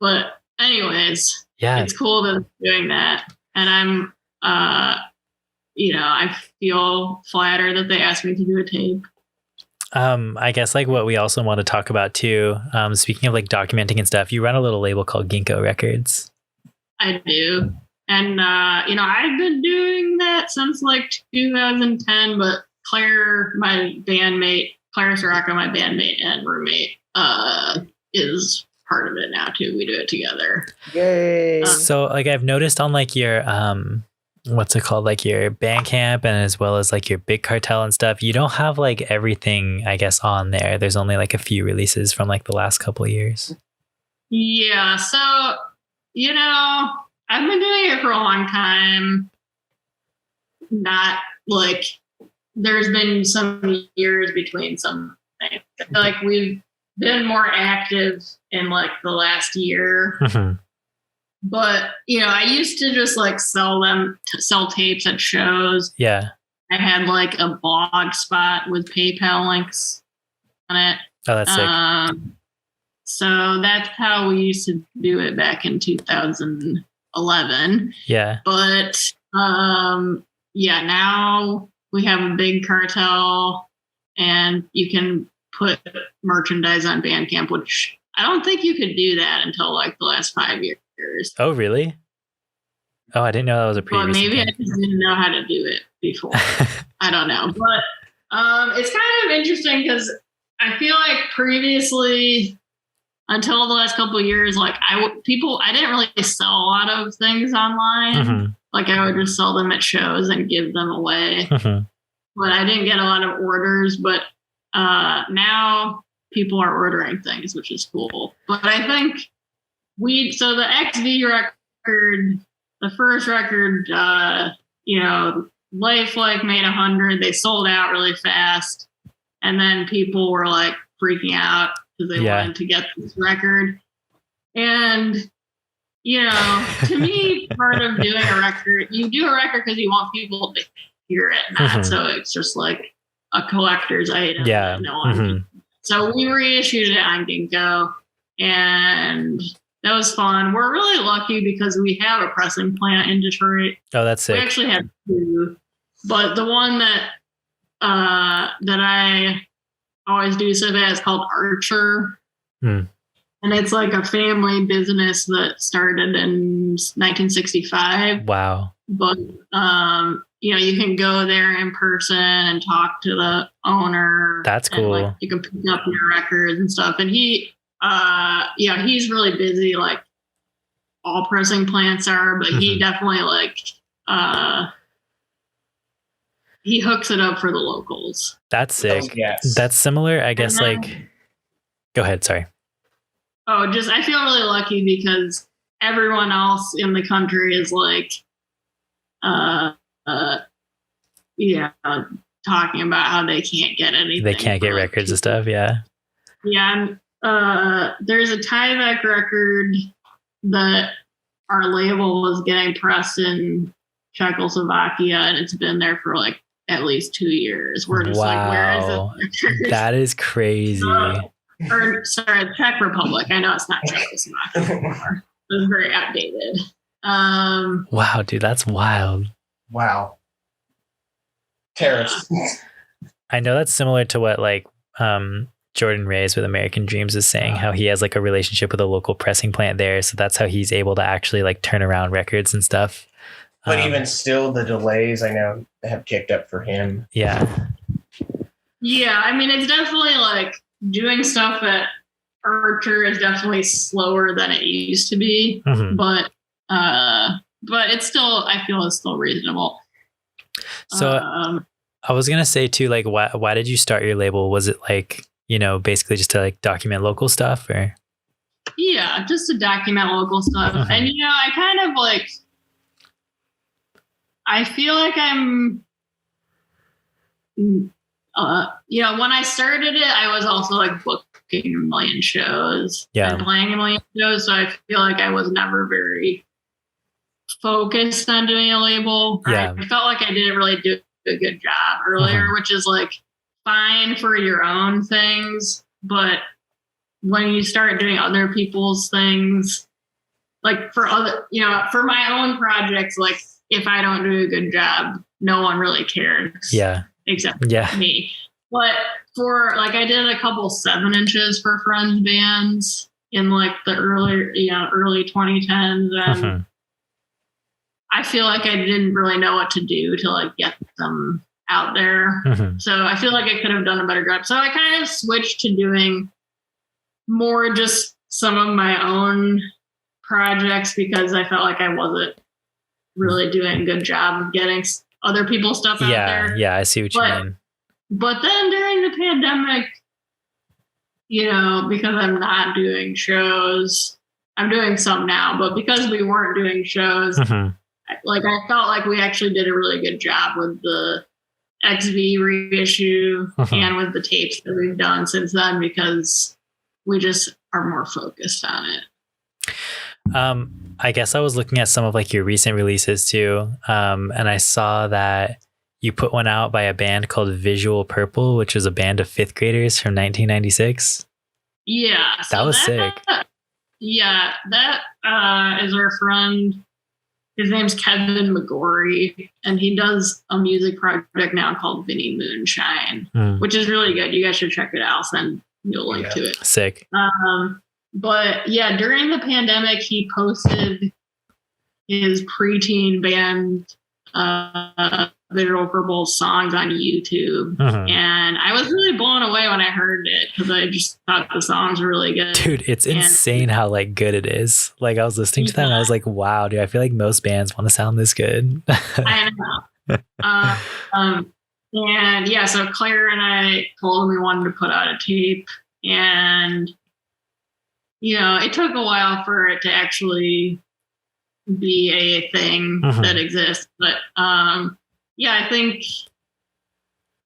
But anyways, yeah, it's cool that they're doing that. And I'm, I feel flattered that they asked me to do a tape. I guess like what we also want to talk about too, speaking of like documenting and stuff, you run a little label called Ginkgo Records. I do. And, I've been doing that since like 2010, but Claire Soraka, my bandmate and roommate, is part of it now too. We do it together. Yay. So like I've noticed on like your, what's it called? Like your Bandcamp and as well as like your Big Cartel and stuff, you don't have like everything, I guess, on there. There's only like a few releases from like the last couple of years. Yeah. So, I've been doing it for a long time. Not like there's been some years between some things. I feel like we've been more active in like the last year. Mm-hmm. But, I used to just like sell tapes at shows. Yeah. I had like a blog spot with PayPal links on it. Oh, that's sick. So that's how we used to do it back in 2011. Yeah. But, now we have a Big Cartel and you can put merchandise on Bandcamp, which I don't think you could do that until like the last 5 years. Oh, really? Oh, I didn't know that was a pretty recent maybe thing. I just didn't know how to do it before. I don't know. But it's kind of interesting because I feel like previously, until the last couple of years, like I didn't really sell a lot of things online. Mm-hmm. Like I would just sell them at shows and give them away. Mm-hmm. But I didn't get a lot of orders. But now people are ordering things, which is cool. But I think so the XV record, the first record, Life like made 100. They sold out really fast. And then people were like freaking out because they wanted to get this record. And, to me, part of doing a record, you do a record because you want people to hear it. Not so it's just like a collector's item. Yeah. So we reissued it on Ginkgo. And that was fun. We're really lucky because we have a pressing plant in Detroit. Oh, that's sick. We actually have two, but the one that I always do so that is called Archer, and it's like a family business that started in 1965. Wow! But you can go there in person and talk to the owner. That's cool. And, you can pick up your records and stuff, and he's really busy, like all pressing plants are, but he definitely he hooks it up for the locals. That's sick. Yes. That's similar, I guess. Go ahead. Sorry. Oh, I feel really lucky because everyone else in the country is talking about how they can't get anything. They can't get records and stuff. Yeah. Yeah. There's a Tyvek record that our label was getting pressed in Czechoslovakia, and it's been there for at least 2 years. We're just where is this record? That is crazy. Czech Republic. I know it's not Czechoslovakia anymore. It was very outdated. Wow, dude, that's wild. Wow. Terrorists. I know that's similar to what Jordan Reyes with American Dreams is saying, how he has a relationship with a local pressing plant there. So that's how he's able to actually turn around records and stuff. But even still, the delays I know have kicked up for him. Yeah. Yeah. I mean, it's definitely doing stuff at Archer is definitely slower than it used to be, but it's still, I feel it's still reasonable. So I was gonna say too, like, why did you start your label? Was it like, basically just to like document local stuff, or? Yeah, just to document local stuff. Mm-hmm. And I kind of like, I feel like I'm, when I started it, I was also like booking a million shows and playing a million shows. So I feel like I was never very focused on doing a label. Yeah. I felt like I didn't really do a good job earlier, which is like fine for your own things. But when you start doing other people's things, like for other, for my own projects, like if I don't do a good job, no one really cares. Yeah. Except me. But for like, I did a couple 7 inches for friends bands in like the early 2010s. And I feel like I didn't really know what to do to like get them out there. So I feel like I could have done a better job. So I kind of switched to doing more just some of my own projects because I felt like I wasn't really doing a good job of getting other people's stuff out there. Yeah, I see what you mean. But then during the pandemic, because I'm not doing shows, I'm doing some now, but because we weren't doing shows, like I felt like we actually did a really good job with the XV reissue and with the tapes that we've done since then because we just are more focused on it. I guess I was looking at some of like your recent releases too. And I saw that you put one out by a band called Visual Purple, which was a band of 5th graders from 1996. Yeah. That was sick. Yeah. That is our friend. His name's Kevin McGorry, and he does a music project now called Vinny Moonshine, which is really good. You guys should check it out. I'll send you a link to it. Sick. But yeah, during the pandemic, he posted his preteen band Visual Purple songs on YouTube. And I was really blown away when I heard it because I just thought the songs were really good. Dude, it's insane how like good it is. Like I was listening to them and I was like, wow, dude, I feel like most bands want to sound this good. I know. And yeah, so Claire and I told him we wanted to put out a tape, and it took a while for it to actually be a thing that exists. But I think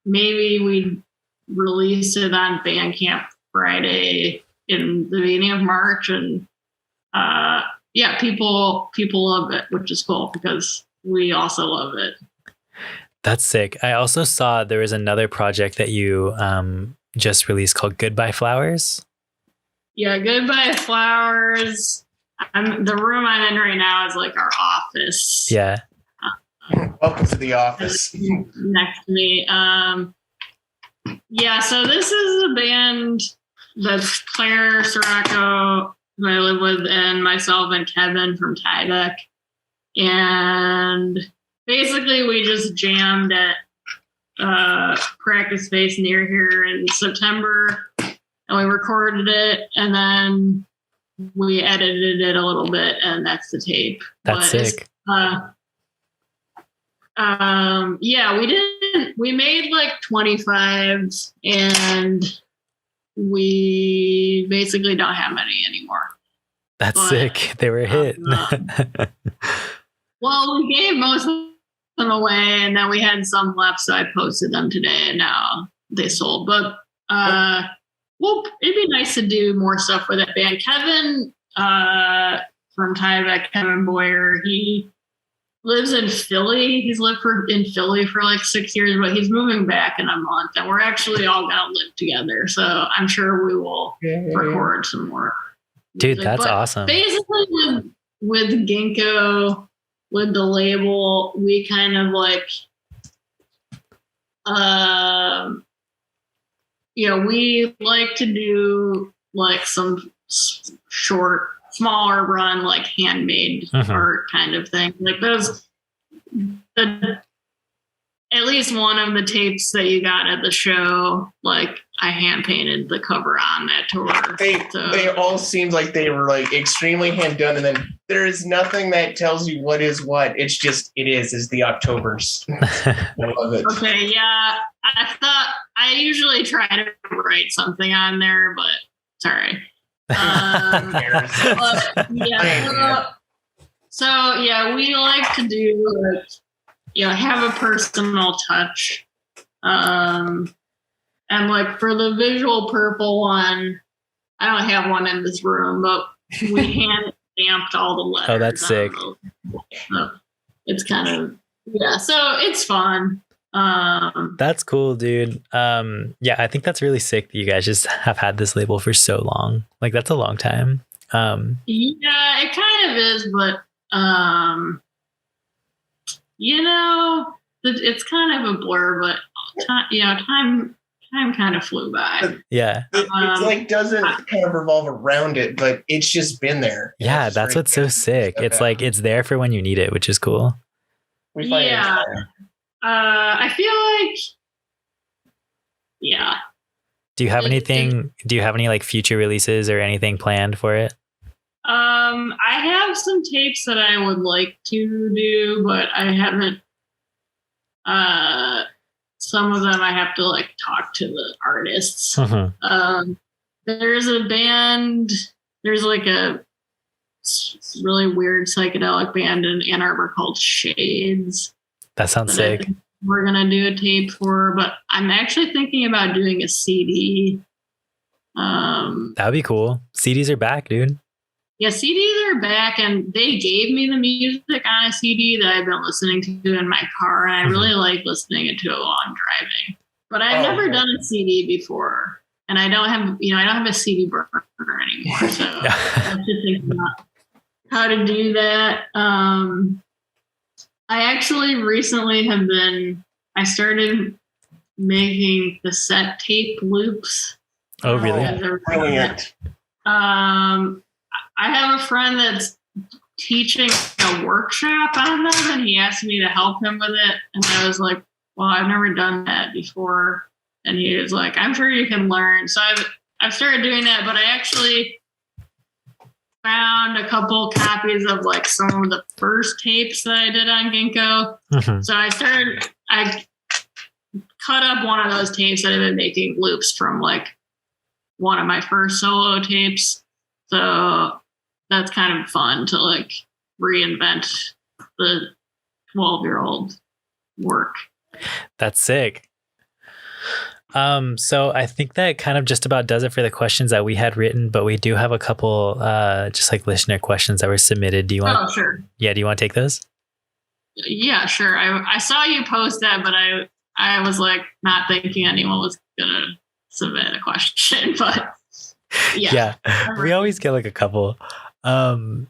maybe we released it on Bandcamp Friday in the beginning of March, and people love it, which is cool because we also love it. That's sick. I also saw there was another project that you just released called Goodbye Flowers. Yeah, Goodbye Flowers. The room I'm in right now is like our office. Yeah. Welcome to the office. Next to me. So this is a band that's Claire Sirocco, who I live with, and myself and Kevin from Tyvek. And basically we just jammed at practice space near here in September, and we recorded it, and then we edited it a little bit, and that's the tape. That's sick. We made like 25s, and we basically don't have many anymore. That's sick. They were a hit. Well, we gave most of them away, and then we had some left, so I posted them today, and now they sold. But it'd be nice to do more stuff with that band. Kevin from Tyvek, Kevin Boyer, he lives in Philly. He's lived in Philly for like 6 years, but he's moving back in a month, and we're actually all gonna live together. So I'm sure we will record some more. Dude, that's awesome. Basically, with Ginkgo, with the label, we kind of like, we like to do like some smaller run, like handmade art kind of thing. Like at least one of the tapes that you got at the show, like I hand painted the cover on that tour. They all seemed like they were like extremely hand done, and then there is nothing that tells you what is what. It's just is the Octobers. I love it. Okay, yeah. I usually try to write something on there, but sorry. So we like to do have a personal touch. And like for the visual purple one, I don't have one in this room, but we hand stamped all the letters. Oh, that's sick. So it's kind of so it's fun. That's cool, dude. I think that's really sick that you guys just have had this label for so long. Like that's a long time. Yeah, it kind of is, but it's kind of a blur, but time kind of flew by. Yeah. It's like doesn't kind of revolve around it, but it's just been there. Yeah, that's what's so sick. It's like it's there for when you need it, which is cool. I feel like Do you have anything? Do you have any like future releases or anything planned for it? I have some tapes that I would like to do, but I haven't. Some of them I have to like talk to the artists. There's a band. There's like a really weird psychedelic band in Ann Arbor called Shades. That sounds sick. We're gonna do a tape for, but I'm actually thinking about doing a CD. That'd be cool. CDs are back, dude. Yeah, CDs are back, and they gave me the music on a CD that I've been listening to in my car, and I really like listening it to it while I'm driving. But I've never done a CD before, and I don't have a CD burner anymore, so I have to think about how to do that. I actually recently I started making cassette tape loops. Oh, really? Brilliant. I have a friend that's teaching a workshop on them, and he asked me to help him with it. And I was like, well, I've never done that before. And he was like, I'm sure you can learn. So I've started doing that, but I actually found a couple copies of like some of the first tapes that I did on Ginkgo. So I cut up one of those tapes that I've been making loops from like one of my first solo tapes. So that's kind of fun to like reinvent the 12-year-old work. That's sick. So I think that kind of just about does it for the questions that we had written, but we do have a couple just like listener questions that were submitted. Do you want? Oh, sure. Yeah. Do you want to take those? Yeah, sure. I saw you post that, but I was like not thinking anyone was gonna submit a question, but yeah. We always get like a couple. So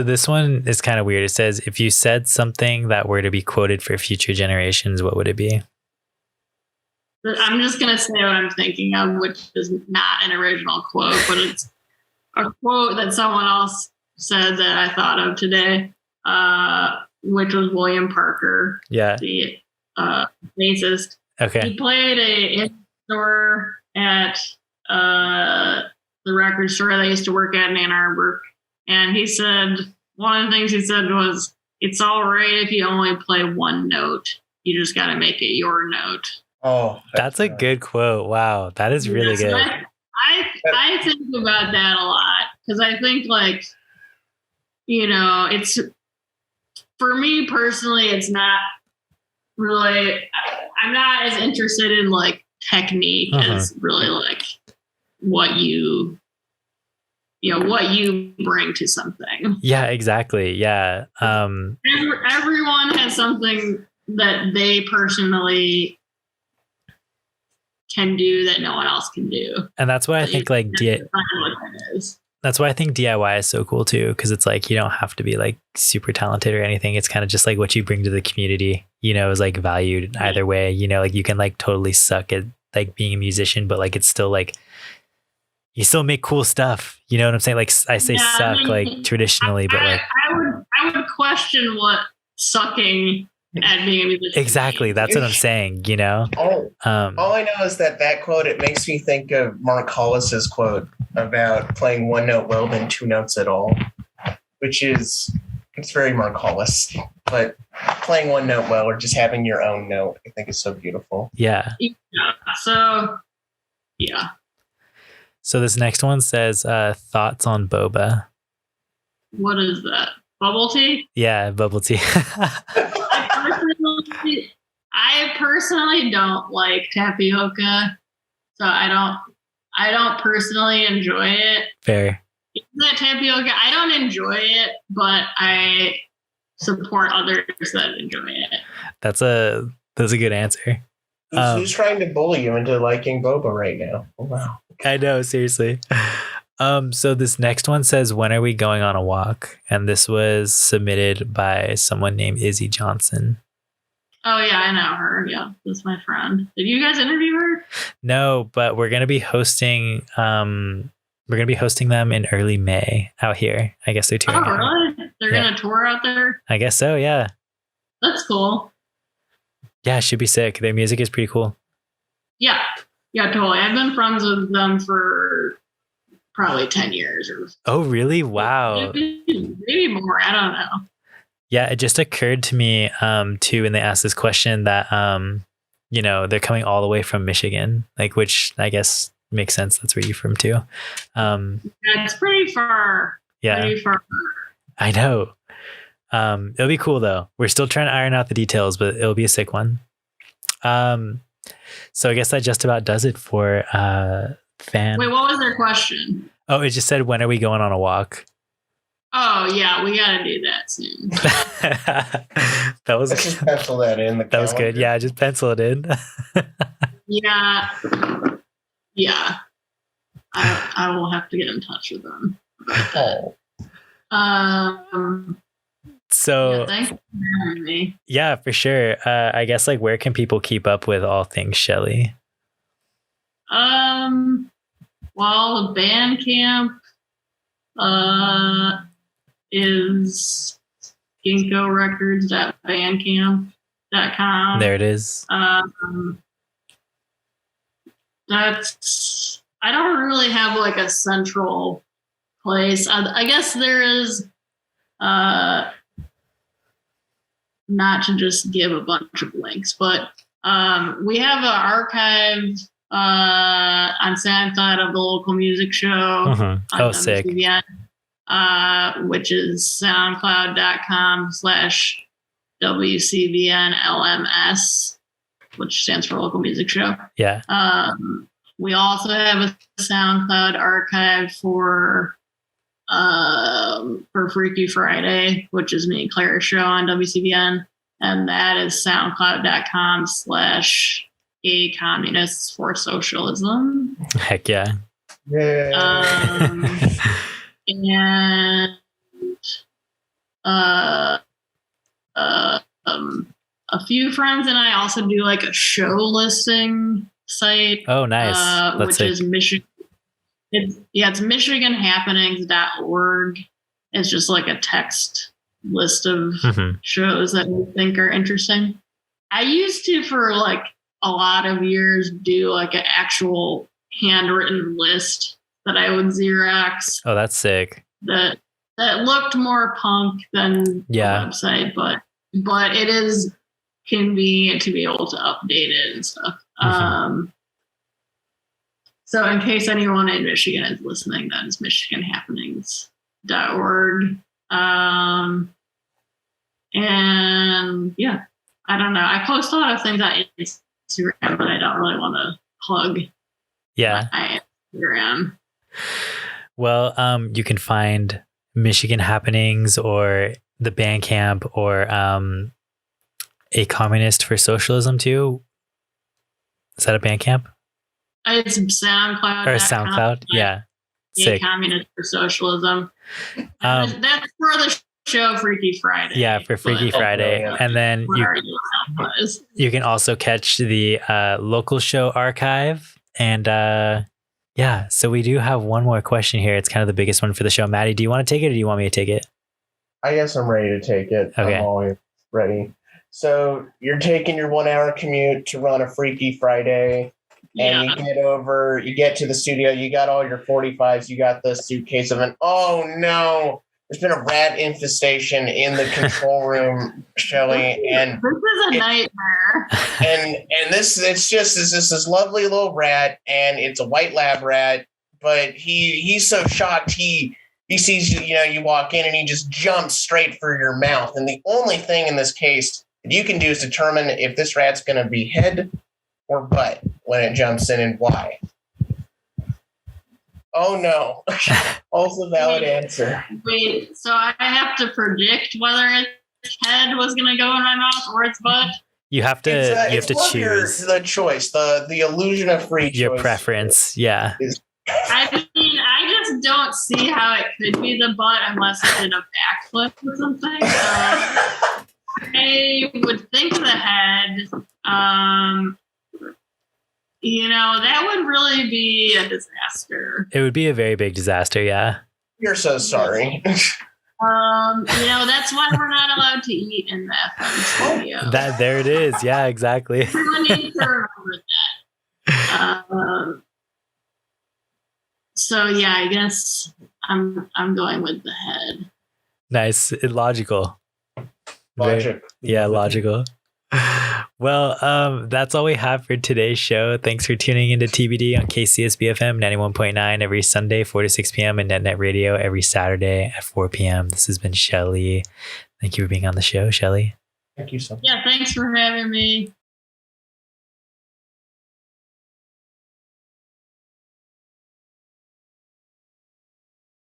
this one is kind of weird. It says, if you said something that were to be quoted for future generations, what would it be? I'm just going to say what I'm thinking of, which is not an original quote, but it's a quote that someone else said that I thought of today, which was William Parker, the bassist. Okay. He played in store at the record store that I used to work at in Ann Arbor. And he said, one of the things he said was, it's all right if you only play one note. You just got to make it your note. Oh, that's a good quote. Wow. That is really good. I think about that a lot because I think like, it's for me personally, it's not really, I'm not as interested in like technique as really like what you bring to something. Yeah, exactly. Yeah. Everyone has something that they personally can do that no one else can do. And that's why I think like that's why I think DIY is so cool too, because it's like you don't have to be like super talented or anything. It's kind of just like what you bring to the community, is like valued either way. Like you can like totally suck at like being a musician, but like it's still like you still make cool stuff. You know what I'm saying? Like I say suck like traditionally, but like I would question what sucking at being a musician. Exactly. That's what I'm saying, you know? All I know is that quote, it makes me think of Mark Hollis's quote about playing one note well than two notes at all, which is, it's very Mark Hollis, but playing one note well or just having your own note, I think is so beautiful. Yeah. So, yeah. So this next one says, thoughts on boba. What is that? Bubble tea? Yeah, bubble tea. I personally don't like tapioca, so I don't personally enjoy it. Fair. That tapioca, I don't enjoy it, but I support others that enjoy it. That's a good answer. Who's trying to bully you into liking boba right now? Oh, wow. I know, seriously. So this next one says, when are we going on a walk? And this was submitted by someone named Izzy Johnson. Oh yeah, I know her. Yeah, that's my friend. Did you guys interview her? No, but we're gonna be hosting them in early May out here. I guess they're touring. Oh really? They're gonna tour out there? I guess so, yeah. That's cool. Yeah, it should be sick. Their music is pretty cool. Yeah, totally. I've been friends with them for probably 10 years or oh really? Wow. Maybe more. I don't know. Yeah, it just occurred to me too when they asked this question that you know, they're coming all the way from Michigan, like, which I guess makes sense. That's where you're from too. Yeah, it's pretty far. Yeah. Pretty far. I know. It'll be cool though. We're still trying to iron out the details, but it'll be a sick one. So I guess that just about does it for fan. Wait, what was their question? Oh, it just said, when are we going on a walk? Oh yeah, we gotta do that soon. That was Let's just pencil that in. That was good. Yeah, just pencil it in. Yeah. I will have to get in touch with them. So yeah, thanks for having me. Yeah, for sure. I guess, like, where can people keep up with all things Shelley? Well, Bandcamp is ginkgorecords.bandcamp.com. There it is. That's, I don't really have like a central place. I guess there is, not to just give a bunch of links, but we have an archive on SoundCloud of the local music show. Oh, sick. WCBN, which is soundcloud.com/WCBNLMS, which stands for local music show. Yeah. We also have a SoundCloud archive for Freaky Friday, which is me and Claire's show on WCBN. And that is soundcloud.com/gay communists for socialism. Heck yeah. And a few friends and I also do like a show listing site. Oh, nice. Which is Michigan. It's michiganhappenings.org. It's just like a text list of shows that we think are interesting. I used to, for like a lot of years, do like an actual handwritten list that I would Xerox. Oh, that's sick. That looked more punk than the website, but it is convenient to be able to update it and stuff. So in case anyone in Michigan is listening, that is michiganhappenings.org. And yeah, I don't know. I post a lot of things on Instagram, but I don't really want to plug my Instagram. Well, you can find Michigan Happenings or the Bandcamp or A Communist for Socialism too. Is that a Bandcamp? It's SoundCloud. Or SoundCloud, yeah. A Communist for Socialism. That's for the show Freaky Friday. Yeah, for Freaky Friday. And then you can also catch the local show archive. And so we do have one more question here. It's kind of the biggest one for the show. Maddie, do you want to take it or do you want me to take it? I guess I'm ready to take it. Okay. I'm always ready. So you're taking your 1 hour commute to run a Freaky Friday, and you get to the studio, you got all your 45s, you got the suitcase of oh no, there's been a rat infestation in the control room, Shelley, and this is a nightmare. And it's just this lovely little rat, and it's a white lab rat, but he's so shocked he sees you walk in and he just jumps straight for your mouth. And the only thing in this case that you can do is determine if this rat's going to be head or butt when it jumps in, and why. Oh no. Also valid answer. Wait, so I have to predict whether its head was going to go in my mouth or its butt? You have to choose the choice, the illusion of free choice. Your preference, yeah. I mean, I just don't see how it could be the butt unless it did a backflip or something. So I would think the head. That would really be a disaster. It would be a very big disaster, yeah. You're so sorry. That's why we're not allowed to eat in the FM studio. There it is. Yeah, exactly. Everyone needs to remember that. So yeah, I guess I'm going with the head. Nice. Logical. Logic. Logical. Well, that's all we have for today's show. Thanks for tuning into TBD on KCSB FM 91.9 every Sunday, 4 to 6 p.m. and NetNet Radio every Saturday at 4 p.m. This has been Shelley. Thank you for being on the show, Shelley. Thank you so much. Yeah, thanks for having me.